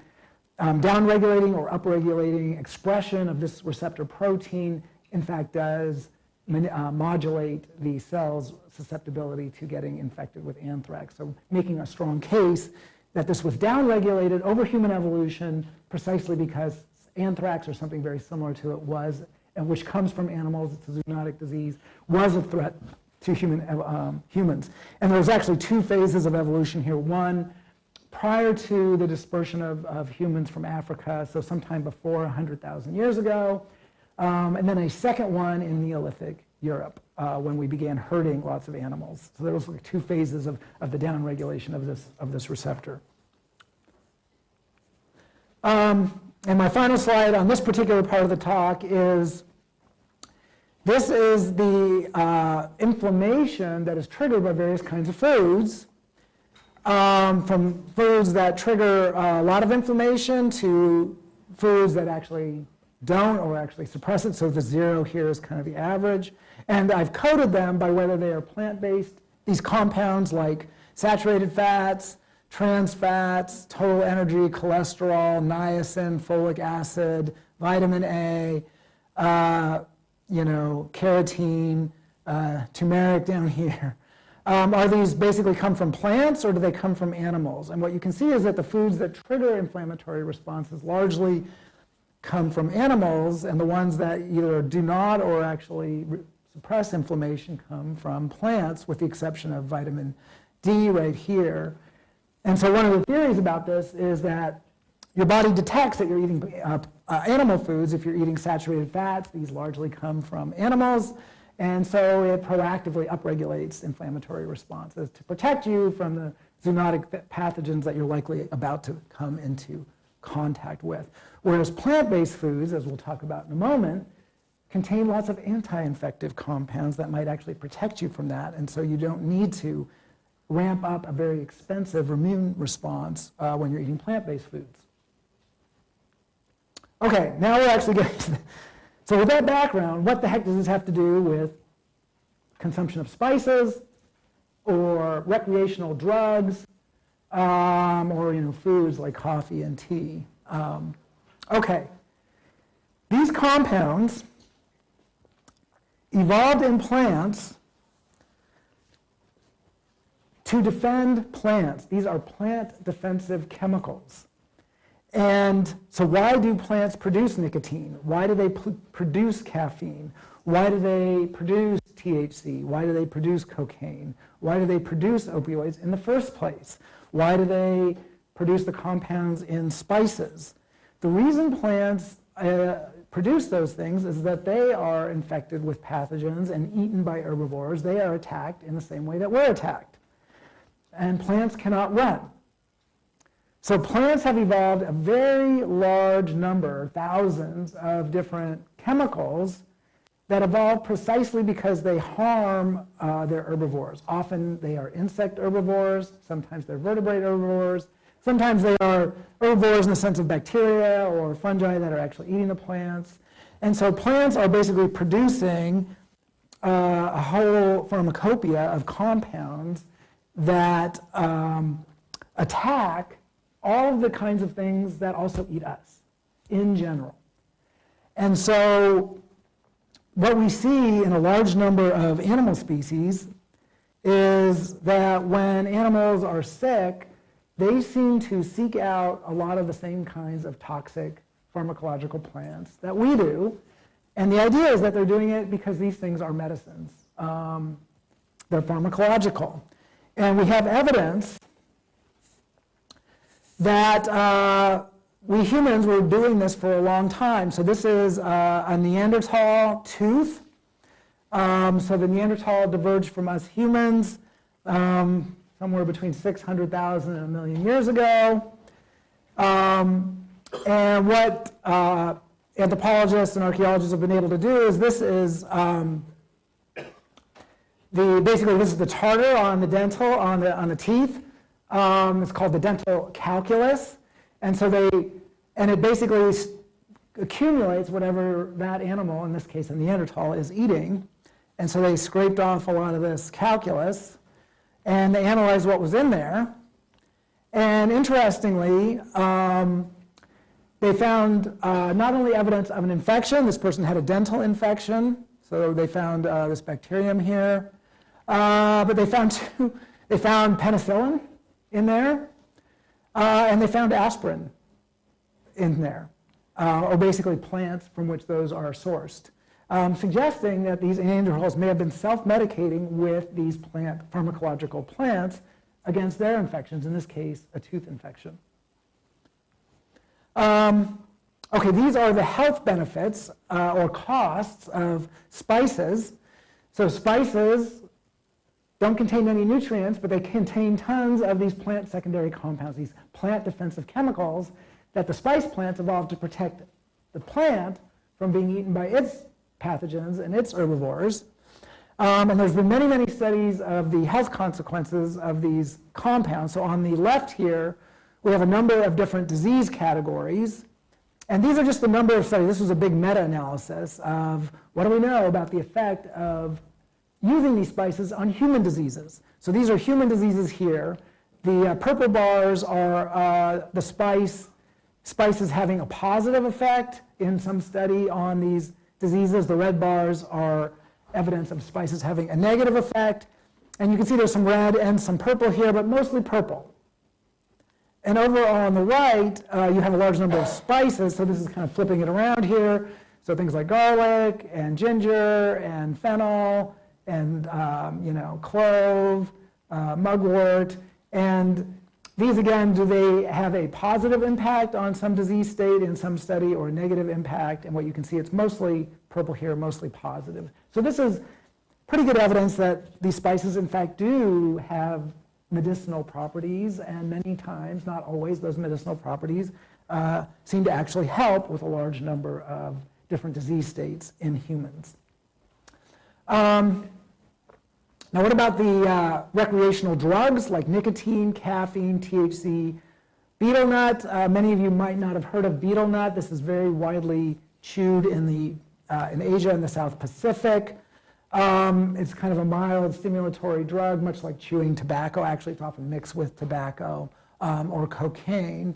downregulating or upregulating expression of this receptor protein, in fact, does modulate the cell's susceptibility to getting infected with anthrax. So making a strong case that this was downregulated over human evolution precisely because anthrax, or something very similar to it, was, and which comes from animals, it's a zoonotic disease, was a threat to humans. And there's actually two phases of evolution here. One, prior to the dispersion of humans from Africa, so sometime before 100,000 years ago, and then a second one in Neolithic Europe, when we began herding lots of animals. So there was like two phases of the downregulation of this receptor. And my final slide on this particular part of the talk is, this is the inflammation that is triggered by various kinds of foods, from foods that trigger a lot of inflammation to foods that actually don't or actually suppress it. So the 0 here is kind of the average. And I've coded them by whether they are plant-based. These compounds like saturated fats, trans fats, total energy, cholesterol, niacin, folic acid, vitamin A, carotene, turmeric down here. Are these basically come from plants, or do they come from animals? And what you can see is that the foods that trigger inflammatory responses largely come from animals, and the ones that either do not or actually suppress inflammation come from plants, with the exception of vitamin D right here. And so one of the theories about this is that your body detects that you're eating animal foods. If you're eating saturated fats, these largely come from animals, and so it proactively upregulates inflammatory responses to protect you from the zoonotic pathogens that you're likely about to come into contact with. Whereas plant-based foods, as we'll talk about in a moment, contain lots of anti-infective compounds that might actually protect you from that, and so you don't need to ramp up a very expensive immune response when you're eating plant-based foods. Okay, now we're actually getting to so with that background, what the heck does this have to do with consumption of spices or recreational drugs, or foods like coffee and tea? Okay, these compounds evolved in plants to defend plants. These are plant defensive chemicals. And so why do plants produce nicotine? Why do they produce caffeine? Why do they produce THC? Why do they produce cocaine? Why do they produce opioids in the first place? Why do they produce the compounds in spices? The reason plants produce those things is that they are infected with pathogens and eaten by herbivores. They are attacked in the same way that we're attacked. And plants cannot run. So plants have evolved a very large number, thousands of different chemicals that evolve precisely because they harm their herbivores. Often they are insect herbivores, sometimes they're vertebrate herbivores, sometimes they are herbivores in the sense of bacteria or fungi that are actually eating the plants. And so plants are basically producing a whole pharmacopoeia of compounds that attack all of the kinds of things that also eat us in general. And so what we see in a large number of animal species is that when animals are sick, they seem to seek out a lot of the same kinds of toxic pharmacological plants that we do. And the idea is that they're doing it because these things are medicines. They're pharmacological. And we have evidence that we humans were doing this for a long time. So this is a Neanderthal tooth. So the Neanderthal diverged from us humans somewhere between 600,000 and 1 million years ago. And what anthropologists and archaeologists have been able to do is this is basically this is the tartar on the dental, on the teeth. It's called the dental calculus. And so it basically accumulates whatever that animal, in this case a Neanderthal, is eating. And so they scraped off a lot of this calculus and they analyzed what was in there. And interestingly, they found not only evidence of an infection, this person had a dental infection, so they found this bacterium here, but they found penicillin in there, and they found aspirin in there, or basically plants from which those are sourced, suggesting that these Neanderthals may have been self-medicating with these pharmacological plants against their infections, in this case, a tooth infection. Okay, these are the health benefits or costs of spices. So spices don't contain any nutrients, but they contain tons of these plant secondary compounds, these plant defensive chemicals that the spice plants evolved to protect the plant from being eaten by its pathogens and its herbivores. And there's been many, many studies of the health consequences of these compounds. So on the left here, we have a number of different disease categories. And these are just the number of studies. This was a big meta-analysis of what do we know about the effect of using these spices on human diseases. So these are human diseases here. The purple bars are the spices having a positive effect in some study on these diseases. The red bars are evidence of spices having a negative effect. And you can see there's some red and some purple here, but mostly purple. And over on the right, you have a large number of spices. So this is kind of flipping it around here. So things like garlic and ginger and fennel and clove, mugwort. And these, again, do they have a positive impact on some disease state in some study or a negative impact? And what you can see, it's mostly purple here, mostly positive. So this is pretty good evidence that these spices, in fact, do have medicinal properties, and many times, not always, those medicinal properties seem to actually help with a large number of different disease states in humans. Now, what about the recreational drugs like nicotine, caffeine, THC, betel nut? Many of you might not have heard of betel nut. This is very widely chewed in Asia and the South Pacific. It's kind of a mild stimulatory drug, much like chewing tobacco. Actually, it's often mixed with tobacco or cocaine.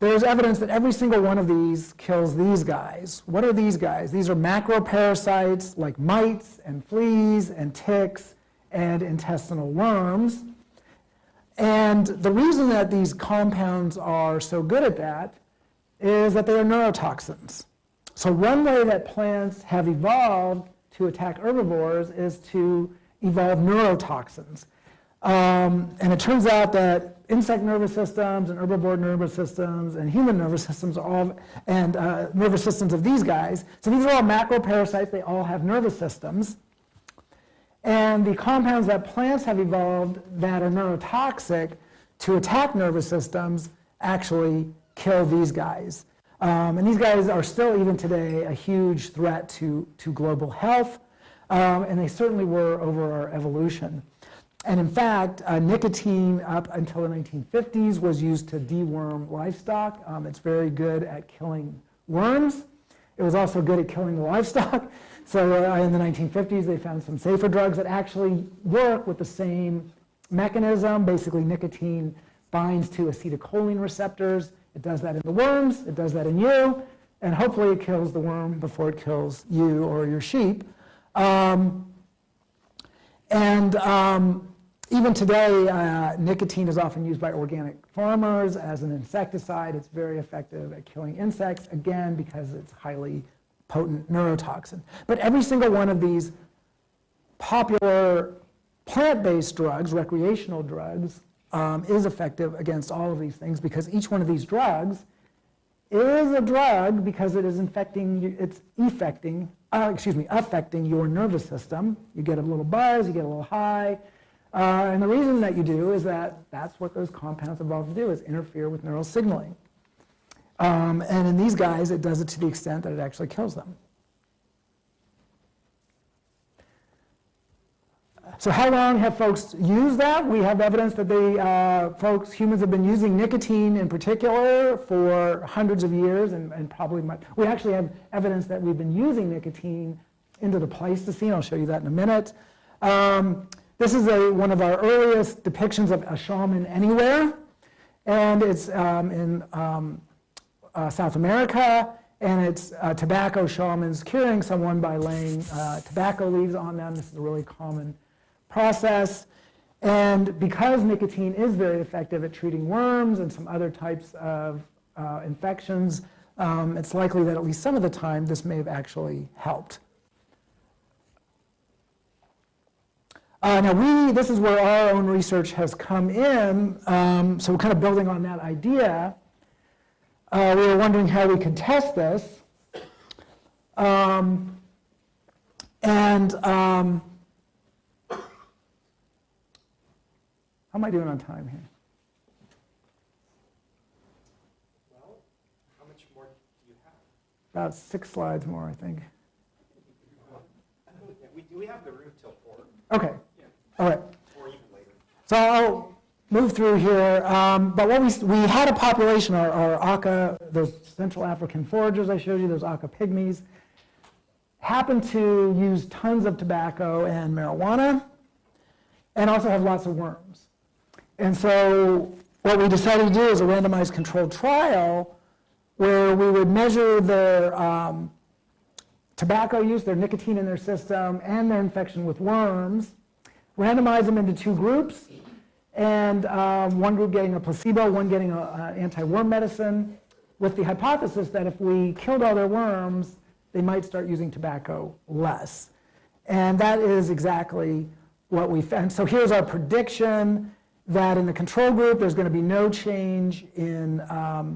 There's evidence that every single one of these kills these guys. What are these guys? These are macroparasites like mites and fleas and ticks and intestinal worms. And the reason that these compounds are so good at that is that they are neurotoxins. So one way that plants have evolved to attack herbivores is to evolve neurotoxins. And it turns out that insect nervous systems and herbivore nervous systems and human nervous systems are all, and nervous systems of these guys. So these are all macroparasites. They all have nervous systems. And the compounds that plants have evolved that are neurotoxic to attack nervous systems actually kill these guys. And these guys are still, even today, a huge threat to global health. And they certainly were over our evolution. And in fact, nicotine up until the 1950s was used to deworm livestock. It's very good at killing worms. It was also good at killing the livestock. So in the 1950s, they found some safer drugs that actually work with the same mechanism. Basically, nicotine binds to acetylcholine receptors. It does that in the worms, it does that in you, and hopefully it kills the worm before it kills you or your sheep. Even today, nicotine is often used by organic farmers as an insecticide. It's very effective at killing insects, again, because it's highly potent neurotoxin. But every single one of these popular plant-based drugs, recreational drugs, is effective against all of these things, because each one of these drugs is a drug because it is affecting your nervous system. You get a little buzz, you get a little high. And the reason that you do is that that's what those compounds evolved to do, is interfere with neural signaling. And in these guys, it does it to the extent that it actually kills them. So how long have folks used that? We have evidence that humans have been using nicotine in particular for hundreds of years, and probably much. We actually have evidence that we've been using nicotine into the Pleistocene. I'll show you that in a minute. This is one of our earliest depictions of a shaman anywhere, and it's in South America, and it's tobacco shamans curing someone by laying tobacco leaves on them. This is a really common process, and because nicotine is very effective at treating worms and some other types of infections, it's likely that at least some of the time this may have actually helped. Now this is where our own research has come in, so we're kind of building on that idea. We were wondering how we could test this. How am I doing on time here? Well, how much more do you have? About 6 slides more, I think. We have the room till 4. Okay. Yeah. All right. Or even later. So I'll move through here. But what we had a population, our Aka, those Central African foragers I showed you, those Aka pygmies, happened to use tons of tobacco and marijuana, and also have lots of worms. And so what we decided to do is a randomized controlled trial where we would measure their tobacco use, their nicotine in their system, and their infection with worms, randomize them into 2 groups, and one group getting a placebo, one getting an anti-worm medicine, with the hypothesis that if we killed all their worms, they might start using tobacco less. And that is exactly what we found. So here's our prediction that in the control group, there's going to be no change in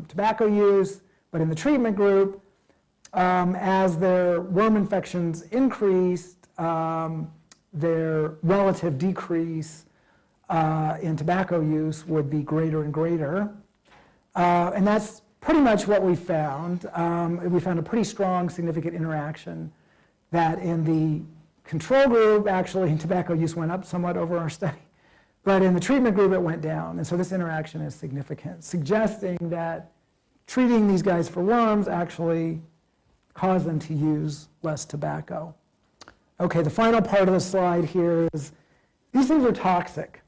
tobacco use, but in the treatment group, as their worm infections increased, their relative decrease in tobacco use would be greater and greater. And that's pretty much what we found. We found a pretty strong, significant interaction that in the control group, actually, tobacco use went up somewhat over our study. But in the treatment group, it went down. And so this interaction is significant, suggesting that treating these guys for worms actually caused them to use less tobacco. Okay, the final part of the slide here is these things are toxic.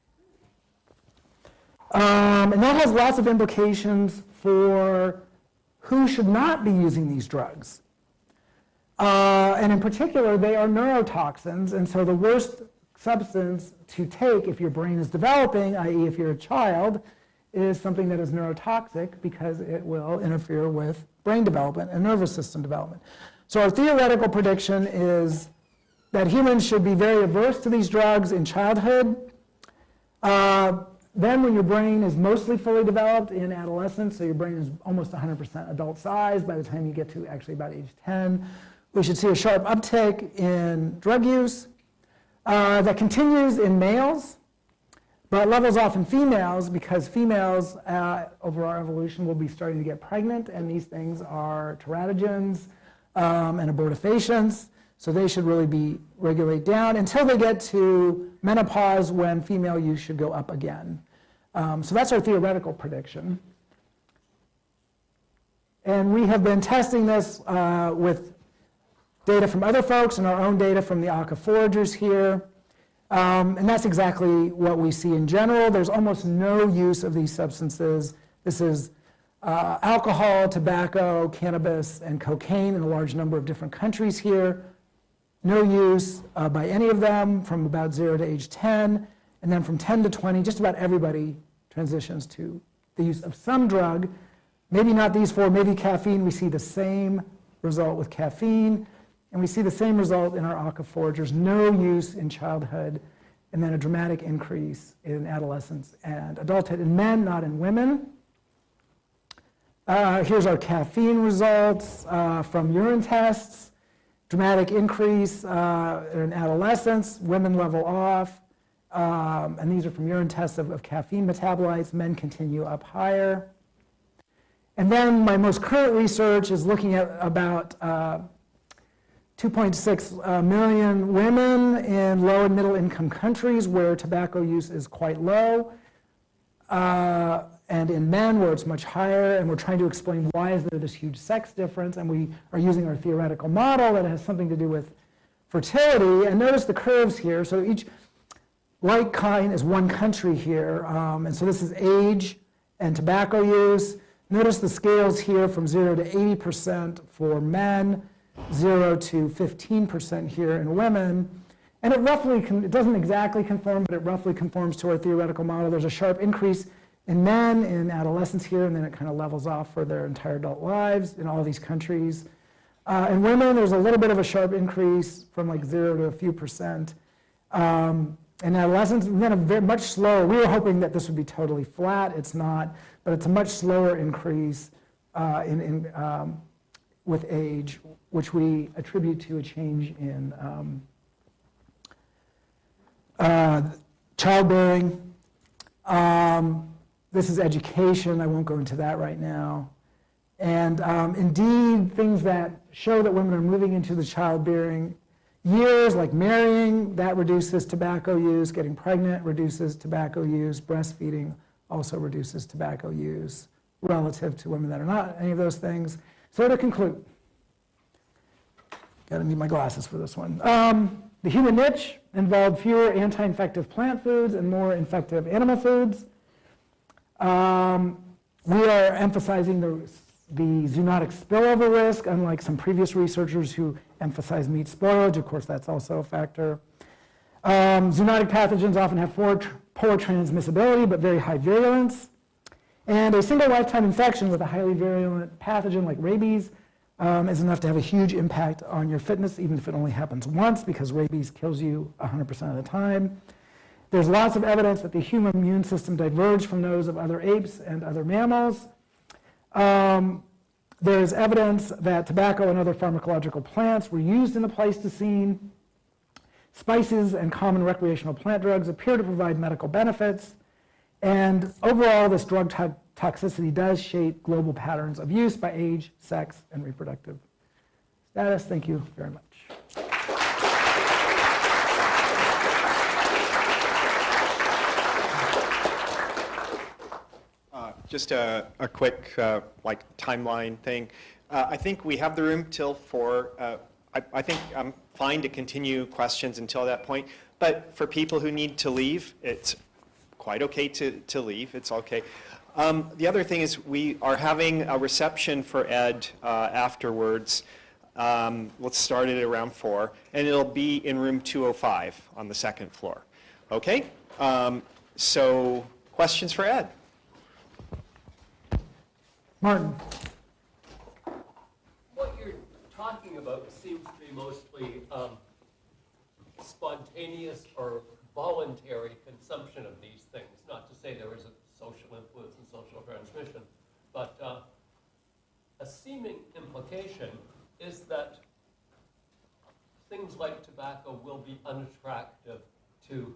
And that has lots of implications for who should not be using these drugs. And in particular, they are neurotoxins, and so the worst substance to take if your brain is developing, i.e. if you're a child, is something that is neurotoxic because it will interfere with brain development and nervous system development. So our theoretical prediction is that humans should be very averse to these drugs in childhood. Then when your brain is mostly fully developed in adolescence, so your brain is almost 100% adult size by the time you get to actually about age 10, we should see a sharp uptick in drug use that continues in males, but levels off in females because females over our evolution will be starting to get pregnant, and these things are teratogens and abortifacients, so they should really regulate down until they get to menopause when female use should go up again. So that's our theoretical prediction. And we have been testing this with data from other folks and our own data from the ACA foragers here. And that's exactly what we see in general. There's almost no use of these substances. This is alcohol, tobacco, cannabis, and cocaine in a large number of different countries here. No use by any of them from about 0 to age 10. And then from 10 to 20, just about everybody transitions to the use of some drug. Maybe not these four, maybe caffeine. We see the same result with caffeine. And we see the same result in our ACA foragers. No use in childhood, and then a dramatic increase in adolescence and adulthood in men, not in women. Here's our caffeine results from urine tests. Dramatic increase in adolescence, women level off. And these are from urine tests of caffeine metabolites. Men continue up higher. And then my most current research is looking at about 2.6 million women in low and middle income countries where tobacco use is quite low, and in men where it's much higher, and we're trying to explain why is there this huge sex difference, and we are using our theoretical model that has something to do with fertility. And notice the curves here. So each like kind is one country here, and so this is age and tobacco use. Notice the scales here from 0 to 80% for men, 0 to 15% here in women. And it doesn't exactly conform, but it roughly conforms to our theoretical model. There's a sharp increase in men in adolescence here, and then it kind of levels off for their entire adult lives in all these countries. In women, there's a little bit of a sharp increase from like 0 to a few percent. In adolescence, and then a much slower. We were hoping that this would be totally flat. It's not, but it's a much slower increase with age, which we attribute to a change in childbearing. This is education. I won't go into that right now. And indeed, things that show that women are moving into the childbearing years, like marrying, that reduces tobacco use. Getting pregnant reduces tobacco use. Breastfeeding also reduces tobacco use relative to women that are not any of those things. So to conclude, gotta need my glasses for this one. The human niche involved fewer anti-infective plant foods and more infective animal foods. We are emphasizing the zoonotic spillover risk, unlike some previous researchers who emphasize meat spoilage. Of course, that's also a factor. Zoonotic pathogens often have poor transmissibility, but very high virulence. And a single lifetime infection with a highly virulent pathogen like rabies is enough to have a huge impact on your fitness, even if it only happens once, because rabies kills you 100% of the time. There's lots of evidence that the human immune system diverged from those of other apes and other mammals. There's evidence that tobacco and other pharmacological plants were used in the Pleistocene. Spices and common recreational plant drugs appear to provide medical benefits. And overall, this drug toxicity does shape global patterns of use by age, sex, and reproductive status. Thank you very much. Just a quick timeline thing. I think we have the room till 4. I think I'm fine to continue questions until that point. But for people who need to leave, it's quite okay to leave. It's okay. The other thing is we are having a reception for Ed afterwards. Let's start it around 4. And it'll be in room 205 on the second floor. Okay? So questions for Ed? Martin. What you're talking about seems to be mostly spontaneous or voluntary consumption of these things. Not to say there is a social influence and social transmission, but a seeming implication is that things like tobacco will be unattractive to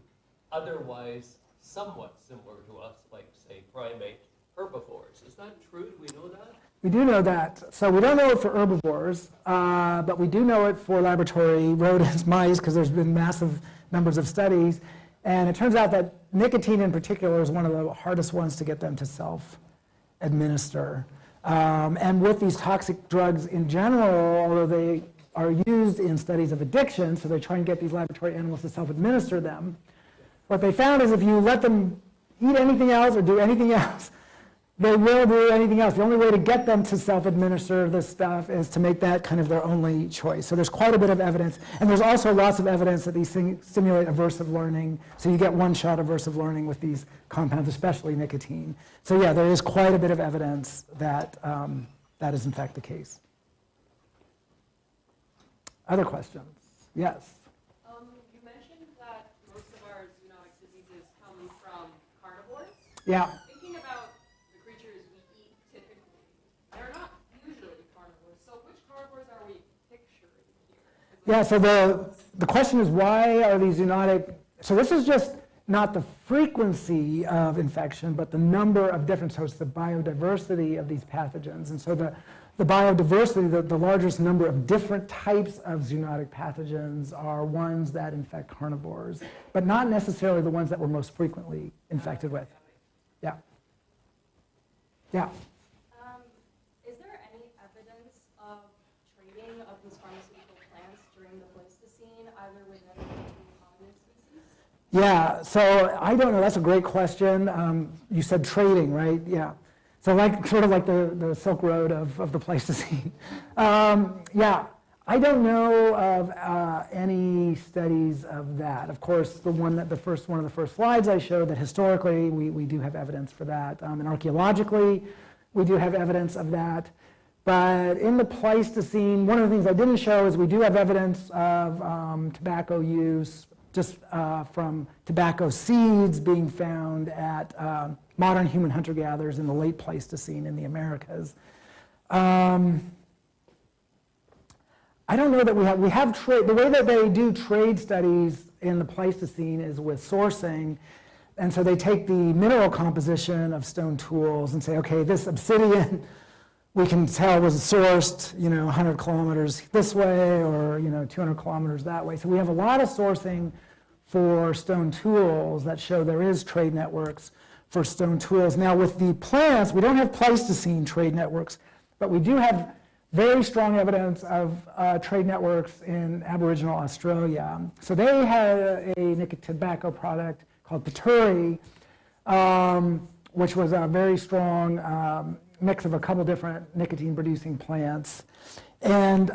otherwise somewhat similar to us, like, say, primate herbivores. Is that true? Do we know that? We do know that. So we don't know it for herbivores, but we do know it for laboratory rodents, mice, because there's been massive numbers of studies. And it turns out that nicotine in particular is one of the hardest ones to get them to self-administer. And with these toxic drugs in general, although they are used in studies of addiction, so they try and get these laboratory animals to self-administer them, what they found is if you let them eat anything else or do anything else, they will do anything else. The only way to get them to self-administer this stuff is to make that kind of their only choice. So there's quite a bit of evidence. And there's also lots of evidence that these things stimulate aversive learning. So you get one-shot aversive learning with these compounds, especially nicotine. So yeah, there is quite a bit of evidence that that is in fact the case. Other questions? Yes? You mentioned that most of our zoonotic diseases come from carnivores. Yeah. Thinking about the creatures we eat typically, they're not usually carnivores. So which carnivores are we picturing here? Yeah, so the question is, why are these zoonotic? So this is just not the frequency of infection, but the number of different, so it's the biodiversity of these pathogens. And so the biodiversity, the largest number of different types of zoonotic pathogens are ones that infect carnivores, but not necessarily the ones that we're most frequently infected with. Yeah. Yeah. Is there any evidence of trading of these pharmaceutical plants during the Pleistocene, either within or between hominid species? Yeah, so I don't know, that's a great question. You said trading, right? Yeah. So like, sort of like the Silk Road of the Pleistocene. Yeah, I don't know of any studies of that. Of course, one of the first slides I showed, that historically we do have evidence for that. And archaeologically, we do have evidence of that. But in the Pleistocene, one of the things I didn't show is we do have evidence of tobacco use just from tobacco seeds being found at modern human hunter-gatherers in the late Pleistocene in the Americas. I don't know that we have trade. The way that they do trade studies in the Pleistocene is with sourcing. And so they take the mineral composition of stone tools and say, okay, this obsidian we can tell was sourced, 100 kilometers this way or, 200 kilometers that way. So we have a lot of sourcing for stone tools that show there is trade networks for stone tools. Now with the plants, we don't have Pleistocene trade networks, but we do have very strong evidence of trade networks in Aboriginal Australia. So they had a tobacco product called paturi, which was a very strong mix of a couple different nicotine-producing plants. And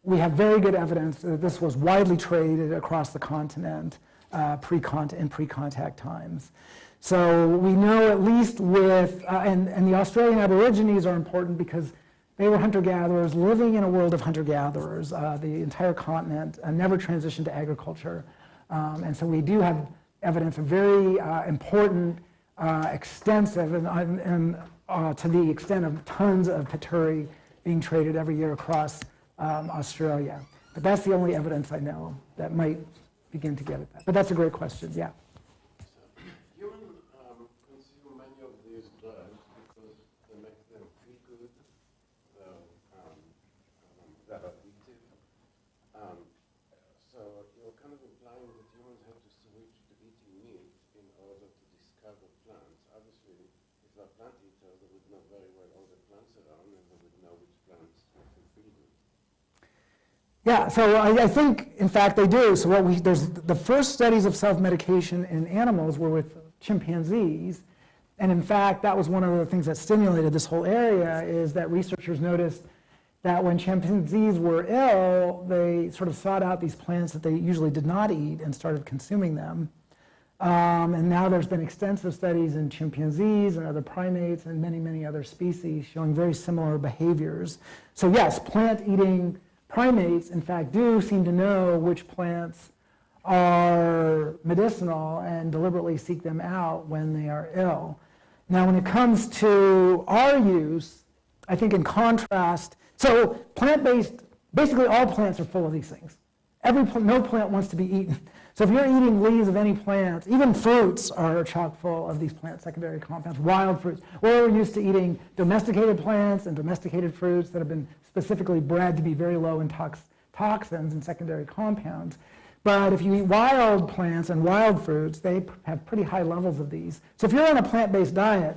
we have very good evidence that this was widely traded across the continent in pre-contact times. So we know at least with, and the Australian Aborigines are important because they were hunter-gatherers living in a world of hunter-gatherers. The entire continent never transitioned to agriculture. And so we do have evidence of very important, extensive, and to the extent of tons of paturi being traded every year across Australia. But that's the only evidence I know that might begin to get at that. But that's a great question, yeah. Humans consume many of these drugs because they make them feel good, they're addictive. So you're kind of implying that humans have to switch to eating meat in order to discover plants. Obviously, if they're plant eaters, they would know very well all the plants around and they would know which plants make them feel good. Yeah, so I think, in fact, they do. So there's the first studies of self-medication in animals were with chimpanzees. And in fact, that was one of the things that stimulated this whole area, is that researchers noticed that when chimpanzees were ill, they sort of sought out these plants that they usually did not eat and started consuming them. And now there's been extensive studies in chimpanzees and other primates and many, many other species showing very similar behaviors. So yes, plant-eating primates, in fact, do seem to know which plants are medicinal and deliberately seek them out when they are ill. Now, when it comes to our use, I think in contrast, so plant-based, basically all plants are full of these things. No plant wants to be eaten. So if you're eating leaves of any plant, even fruits are chock full of these plant secondary compounds, wild fruits. We're used to eating domesticated plants and domesticated fruits that have been specifically bred to be very low in toxins and secondary compounds. But if you eat wild plants and wild fruits, they have pretty high levels of these. So if you're on a plant-based diet,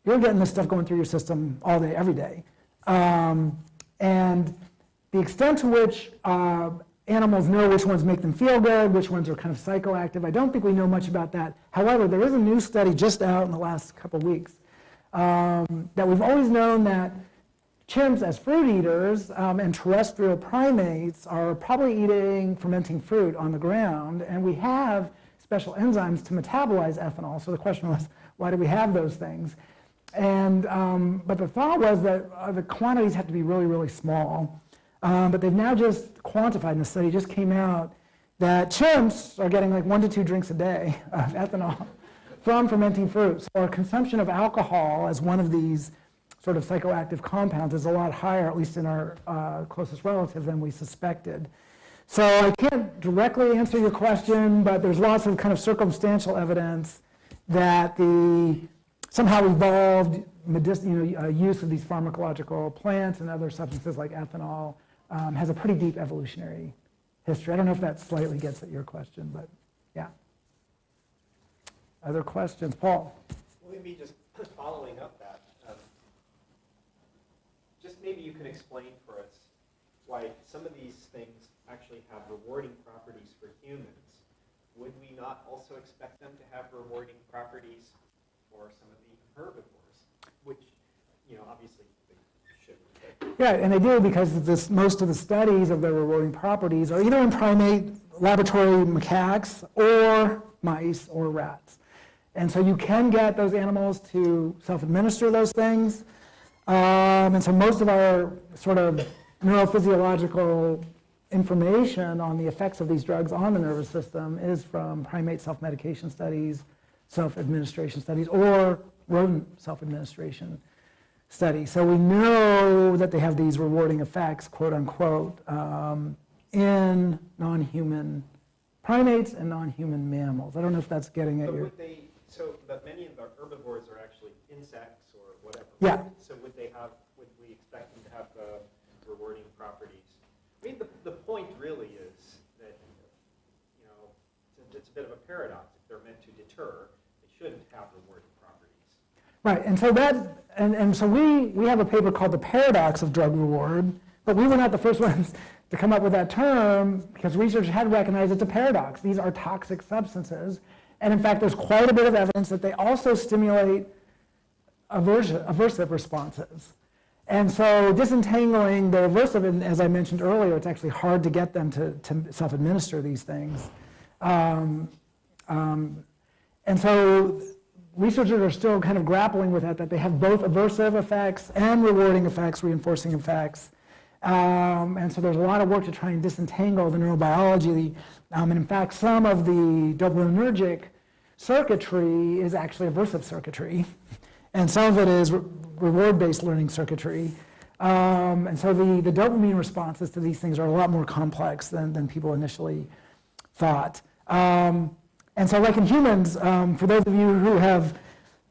you're getting this stuff going through your system all day, every day. And the extent to which animals know which ones make them feel good, which ones are kind of psychoactive, I don't think we know much about that. However, there is a new study just out in the last couple of weeks that we've always known that chimps as fruit eaters and terrestrial primates are probably eating fermenting fruit on the ground, and we have special enzymes to metabolize ethanol. So the question was, why do we have those things? And but the thought was that the quantities have to be really, really small. But they've now just quantified, and the study just came out, that chimps are getting like 1 to 2 drinks a day of ethanol from fermenting fruit. So our consumption of alcohol as one of these sort of psychoactive compounds is a lot higher, at least in our closest relative, than we suspected. So I can't directly answer your question, but there's lots of kind of circumstantial evidence that the somehow evolved use of these pharmacological plants and other substances like ethanol has a pretty deep evolutionary history. I don't know if that slightly gets at your question, but yeah. Other questions? Paul? Well, maybe just following up that, just maybe you can explain for us why some of these things actually have rewarding properties for humans. Would we not also expect them to have rewarding properties for some of the herbivores, which, obviously they shouldn't. Yeah, and they do, because most of the studies of their rewarding properties are either in primate laboratory macaques or mice or rats. And so you can get those animals to self-administer those things. And so most of our sort of neurophysiological information on the effects of these drugs on the nervous system is from primate self-medication studies, self-administration studies, or rodent self-administration studies. So we know that they have these rewarding effects, quote unquote, in non-human primates and non-human mammals. I don't know if that's getting at your... But many of the herbivores are actually insects or whatever. Yeah. So would we expect them to have the rewarding properties? I mean, the point really is that, it's a bit of a paradox. If they're meant to deter, they shouldn't have rewarding properties. Right, and so we have a paper called The Paradox of Drug Reward, but we were not the first ones to come up with that term, because researchers had recognized it's a paradox. These are toxic substances, and in fact, there's quite a bit of evidence that they also stimulate aversive responses. And so disentangling the aversive, and as I mentioned earlier, it's actually hard to get them to self-administer these things. And so researchers are still kind of grappling with that they have both aversive effects and rewarding effects, reinforcing effects. And so there's a lot of work to try and disentangle the neurobiology. And in fact, some of the dopaminergic circuitry is actually aversive circuitry. And some of it is reward-based learning circuitry. And so the dopamine responses to these things are a lot more complex than people initially thought. And so like in humans, for those of you who have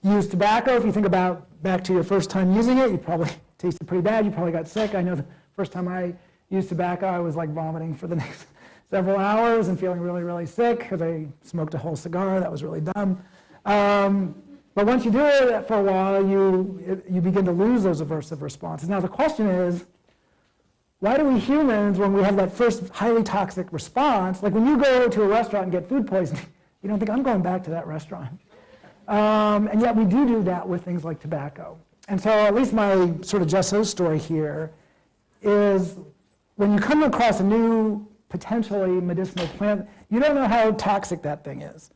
used tobacco, if you think about back to your first time using it, you probably tasted pretty bad, you probably got sick. I know the first time I used tobacco, I was like vomiting for the next several hours and feeling really, really sick because I smoked a whole cigar. That was really dumb. But once you do it for a while, you begin to lose those aversive responses. Now the question is, why do we humans, when we have that first highly toxic response, like when you go to a restaurant and get food poisoning, you don't think, I'm going back to that restaurant. And yet we do that with things like tobacco. And so at least my sort of just so story here is when you come across a new potentially medicinal plant, you don't know how toxic that thing is.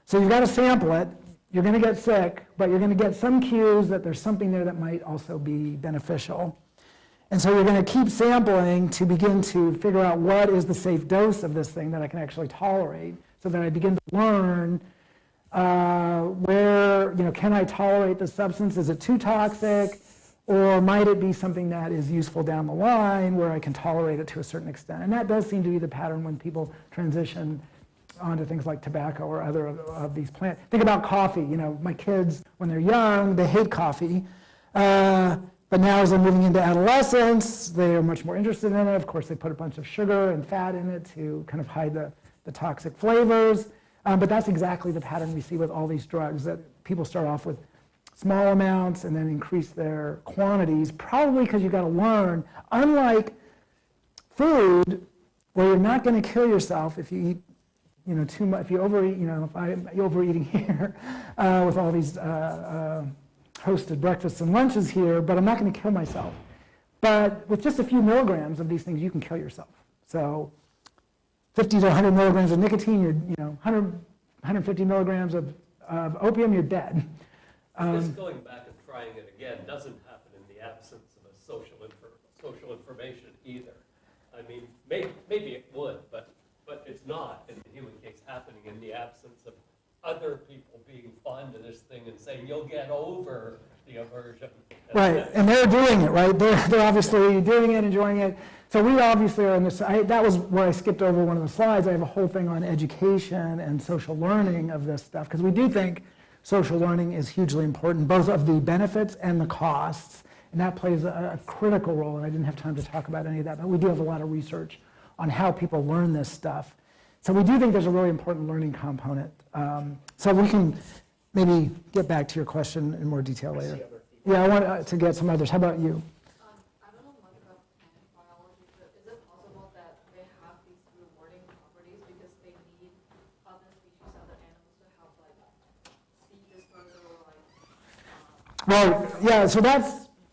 So you've got to sample it. You're going to get sick, but you're going to get some cues that there's something there that might also be beneficial. And so you're going to keep sampling to begin to figure out what is the safe dose of this thing that I can actually tolerate, so that I begin to learn where, can I tolerate the substance? Is it too toxic? Or might it be something that is useful down the line where I can tolerate it to a certain extent? And that does seem to be the pattern when people transition onto things like tobacco or other of these plants. Think about coffee. My kids, when they're young, they hate coffee. But now as they're moving into adolescence, they're much more interested in it. Of course, they put a bunch of sugar and fat in it to kind of hide the toxic flavors. But that's exactly the pattern we see with all these drugs, that people start off with small amounts and then increase their quantities, probably because you've got to learn, unlike food, where you're not going to kill yourself if you eat, too much, if you overeat, if I'm overeating here with all these hosted breakfasts and lunches here, but I'm not going to kill myself. But with just a few milligrams of these things, you can kill yourself. So 50 to 100 milligrams of nicotine, you're, 100, 150 milligrams of opium, you're dead. This going back and trying it again doesn't happen in the absence of a social information either. I mean, maybe it would, but it's not in the human case happening in the absence of other people being fond of this thing and saying, you'll get over the aversion. Right, and they're doing it, right? They're obviously doing it, enjoying it. So we obviously are in this, that was where I skipped over one of the slides. I have a whole thing on education and social learning of this stuff, because we do think social learning is hugely important, both of the benefits and the costs, and that plays a critical role, and I didn't have time to talk about any of that, but we do have a lot of research on how people learn this stuff. So we do think there's a really important learning component. So we can maybe get back to your question in more detail later. Yeah, I want to get some others. How about you? I don't know much about plant biology, but is it possible that they have these rewarding properties because they need other species, other animals to help see this further or Well, yeah, so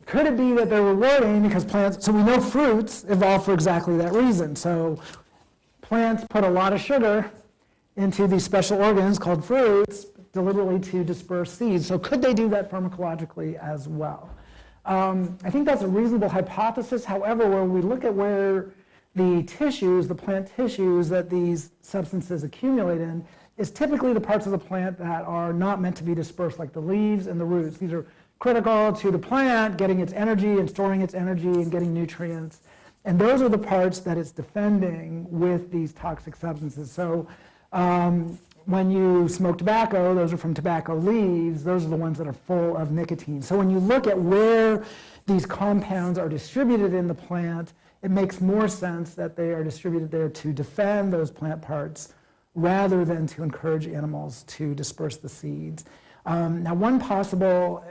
could it be that they're rewarding because plants, so we know fruits evolved for exactly that reason. So plants put a lot of sugar into these special organs called fruits deliberately to disperse seeds. So could they do that pharmacologically as well? I think that's a reasonable hypothesis. However, when we look at where the tissues, the plant tissues that these substances accumulate in, is typically the parts of the plant that are not meant to be dispersed, like the leaves and the roots. These are critical to the plant getting its energy and storing its energy and getting nutrients. And those are the parts that it's defending with these toxic substances. So when you smoke tobacco, those are from tobacco leaves, those are the ones that are full of nicotine. So when you look at where these compounds are distributed in the plant, it makes more sense that they are distributed there to defend those plant parts rather than to encourage animals to disperse the seeds. Now, one possible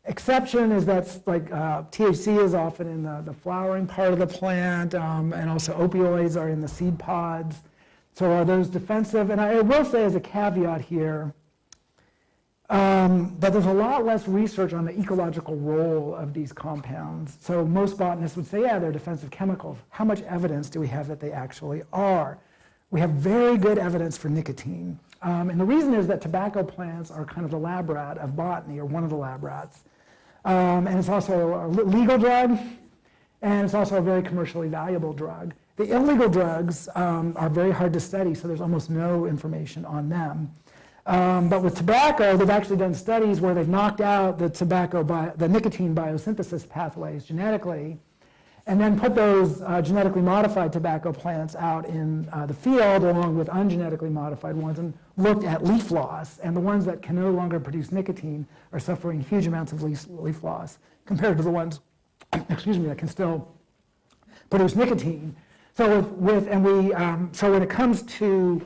exception is that THC is often in the flowering part of the plant, and also opioids are in the seed pods. So are those defensive? And I will say as a caveat here, that there's a lot less research on the ecological role of these compounds. So most botanists would say, yeah, they're defensive chemicals. How much evidence do we have that they actually are? We have very good evidence for nicotine. And the reason is that tobacco plants are kind of the lab rat of botany, or one of the lab rats. And it's also a legal drug, and it's also a very commercially valuable drug. The illegal drugs are very hard to study, so there's almost no information on them. But with tobacco, they've actually done studies where they've knocked out the nicotine biosynthesis pathways genetically, and then put those genetically modified tobacco plants out in the field along with ungenetically modified ones, and looked at leaf loss. And the ones that can no longer produce nicotine are suffering huge amounts of leaf loss compared to the ones, that can still produce nicotine. So so when it comes to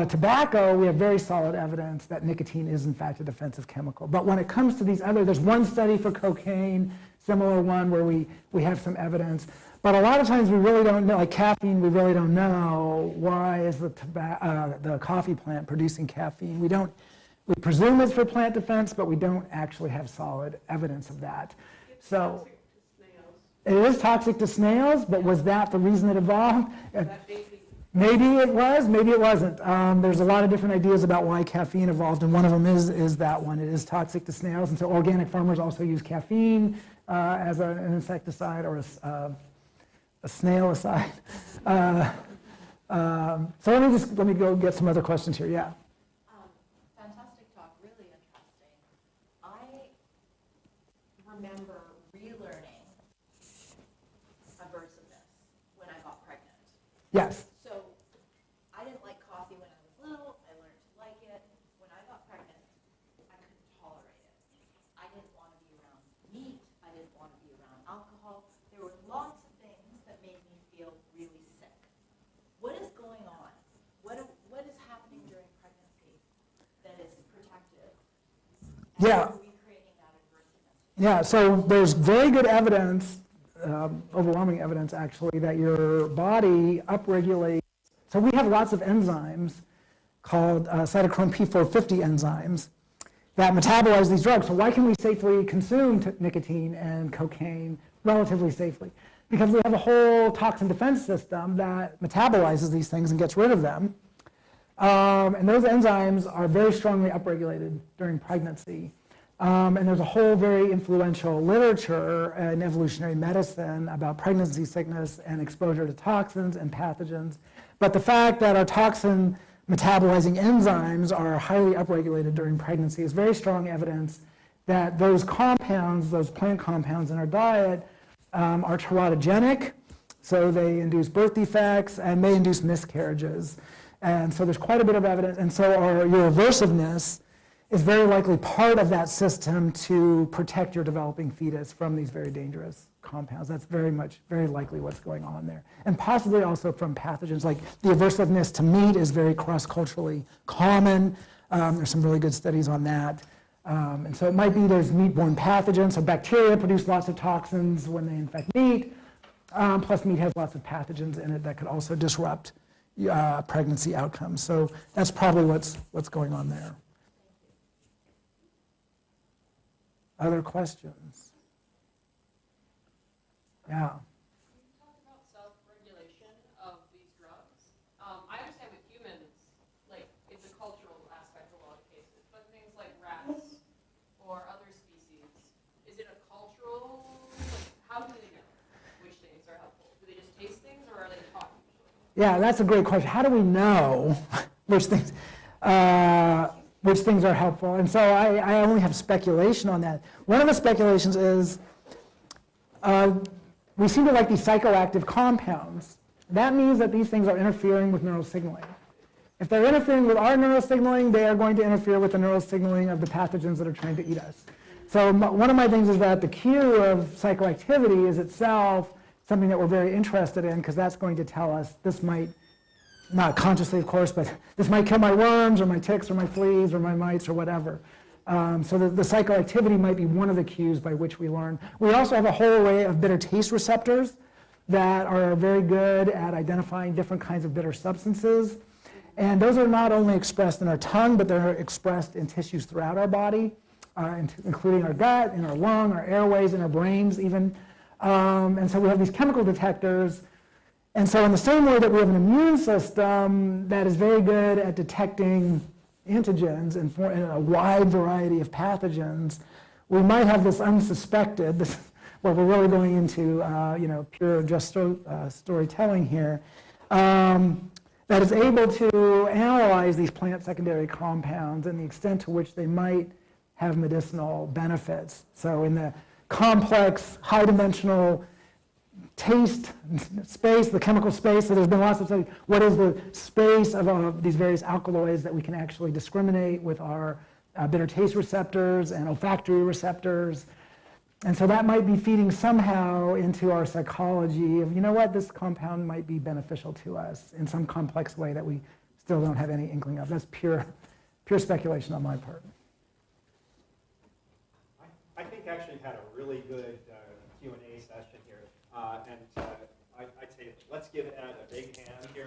tobacco, we have very solid evidence that nicotine is in fact a defensive chemical. But when it comes to these there's one study for cocaine, similar one where we have some evidence. But a lot of times we really don't know, like caffeine, we really don't know why is the coffee plant producing caffeine. We presume it's for plant defense, but we don't actually have solid evidence of that. So it is toxic to snails, but was that the reason it evolved? Maybe it was, maybe it wasn't. There's a lot of different ideas about why caffeine evolved, and one of them is that one. It is toxic to snails, and so organic farmers also use caffeine as an insecticide or a snail-icide. So let me go get some other questions here. Yeah. Fantastic talk, really interesting. I remember relearning aversiveness when I got pregnant. Yes. So I didn't like coffee when I was little. I learned to like it. When I got pregnant, I couldn't tolerate it. I didn't want to be around meat. I didn't want to be around alcohol. There were lots of things that made me feel really sick. What is going on? What is happening during pregnancy that is protective? And Yeah. are we creating that adversiveness? Yeah, so there's very good evidence, overwhelming evidence actually, that your body upregulates. So we have lots of enzymes called cytochrome P450 enzymes that metabolize these drugs. So why can we safely consume nicotine and cocaine relatively safely? Because we have a whole toxin defense system that metabolizes these things and gets rid of them. And those enzymes are very strongly upregulated during pregnancy. And there's a whole very influential literature in evolutionary medicine about pregnancy sickness and exposure to toxins and pathogens. But the fact that our toxin metabolizing enzymes are highly upregulated during pregnancy is very strong evidence that those compounds, those plant compounds in our diet, are teratogenic, so they induce birth defects and may induce miscarriages. And so there's quite a bit of evidence, and so your aversiveness is very likely part of that system to protect your developing fetus from these very dangerous compounds. That's very likely what's going on there. And possibly also from pathogens, like the aversiveness to meat is very cross-culturally common. There's some really good studies on that. And so it might be there's meat-borne pathogens, so bacteria produce lots of toxins when they infect meat, plus meat has lots of pathogens in it that could also disrupt pregnancy outcomes. So that's probably what's going on there. Other questions? Yeah. You talked about self-regulation of these drugs. I understand with humans, like, it's a cultural aspect in a lot of cases, but things like rats or other species, is it a cultural, like, how do they know which things are helpful? Do they just taste things, or are they taught usually? Yeah, that's a great question. How do we know which things are helpful? And so I only have speculation on that. One of the speculations is we seem to like these psychoactive compounds. That means that these things are interfering with neural signaling. If they're interfering with our neural signaling, they are going to interfere with the neural signaling of the pathogens that are trying to eat us. So one of my things is that the cue of psychoactivity is itself something that we're very interested in, because that's going to tell us this might, not consciously of course, but this might kill my worms or my ticks or my fleas or my mites or whatever. So the psychoactivity might be one of the cues by which we learn. We also have a whole array of bitter taste receptors that are very good at identifying different kinds of bitter substances. And those are not only expressed in our tongue, but they're expressed in tissues throughout our body, including our gut, in our lung, our airways, in our brains even. And so we have these chemical detectors. And so in the same way that we have an immune system that is very good at detecting antigens and a wide variety of pathogens, we might have this unsuspected, where we're really going into pure just storytelling here, that is able to analyze these plant secondary compounds and the extent to which they might have medicinal benefits. So in the complex, high-dimensional taste space, the chemical space, so there's been lots of studies. What is the space of these various alkaloids that we can actually discriminate with our bitter taste receptors and olfactory receptors? And so that might be feeding somehow into our psychology of, you know what, this compound might be beneficial to us in some complex way that we still don't have any inkling of. That's pure speculation on my part. I think actually you've had a really good Q&A session here. I'd say let's give Ed a big hand here.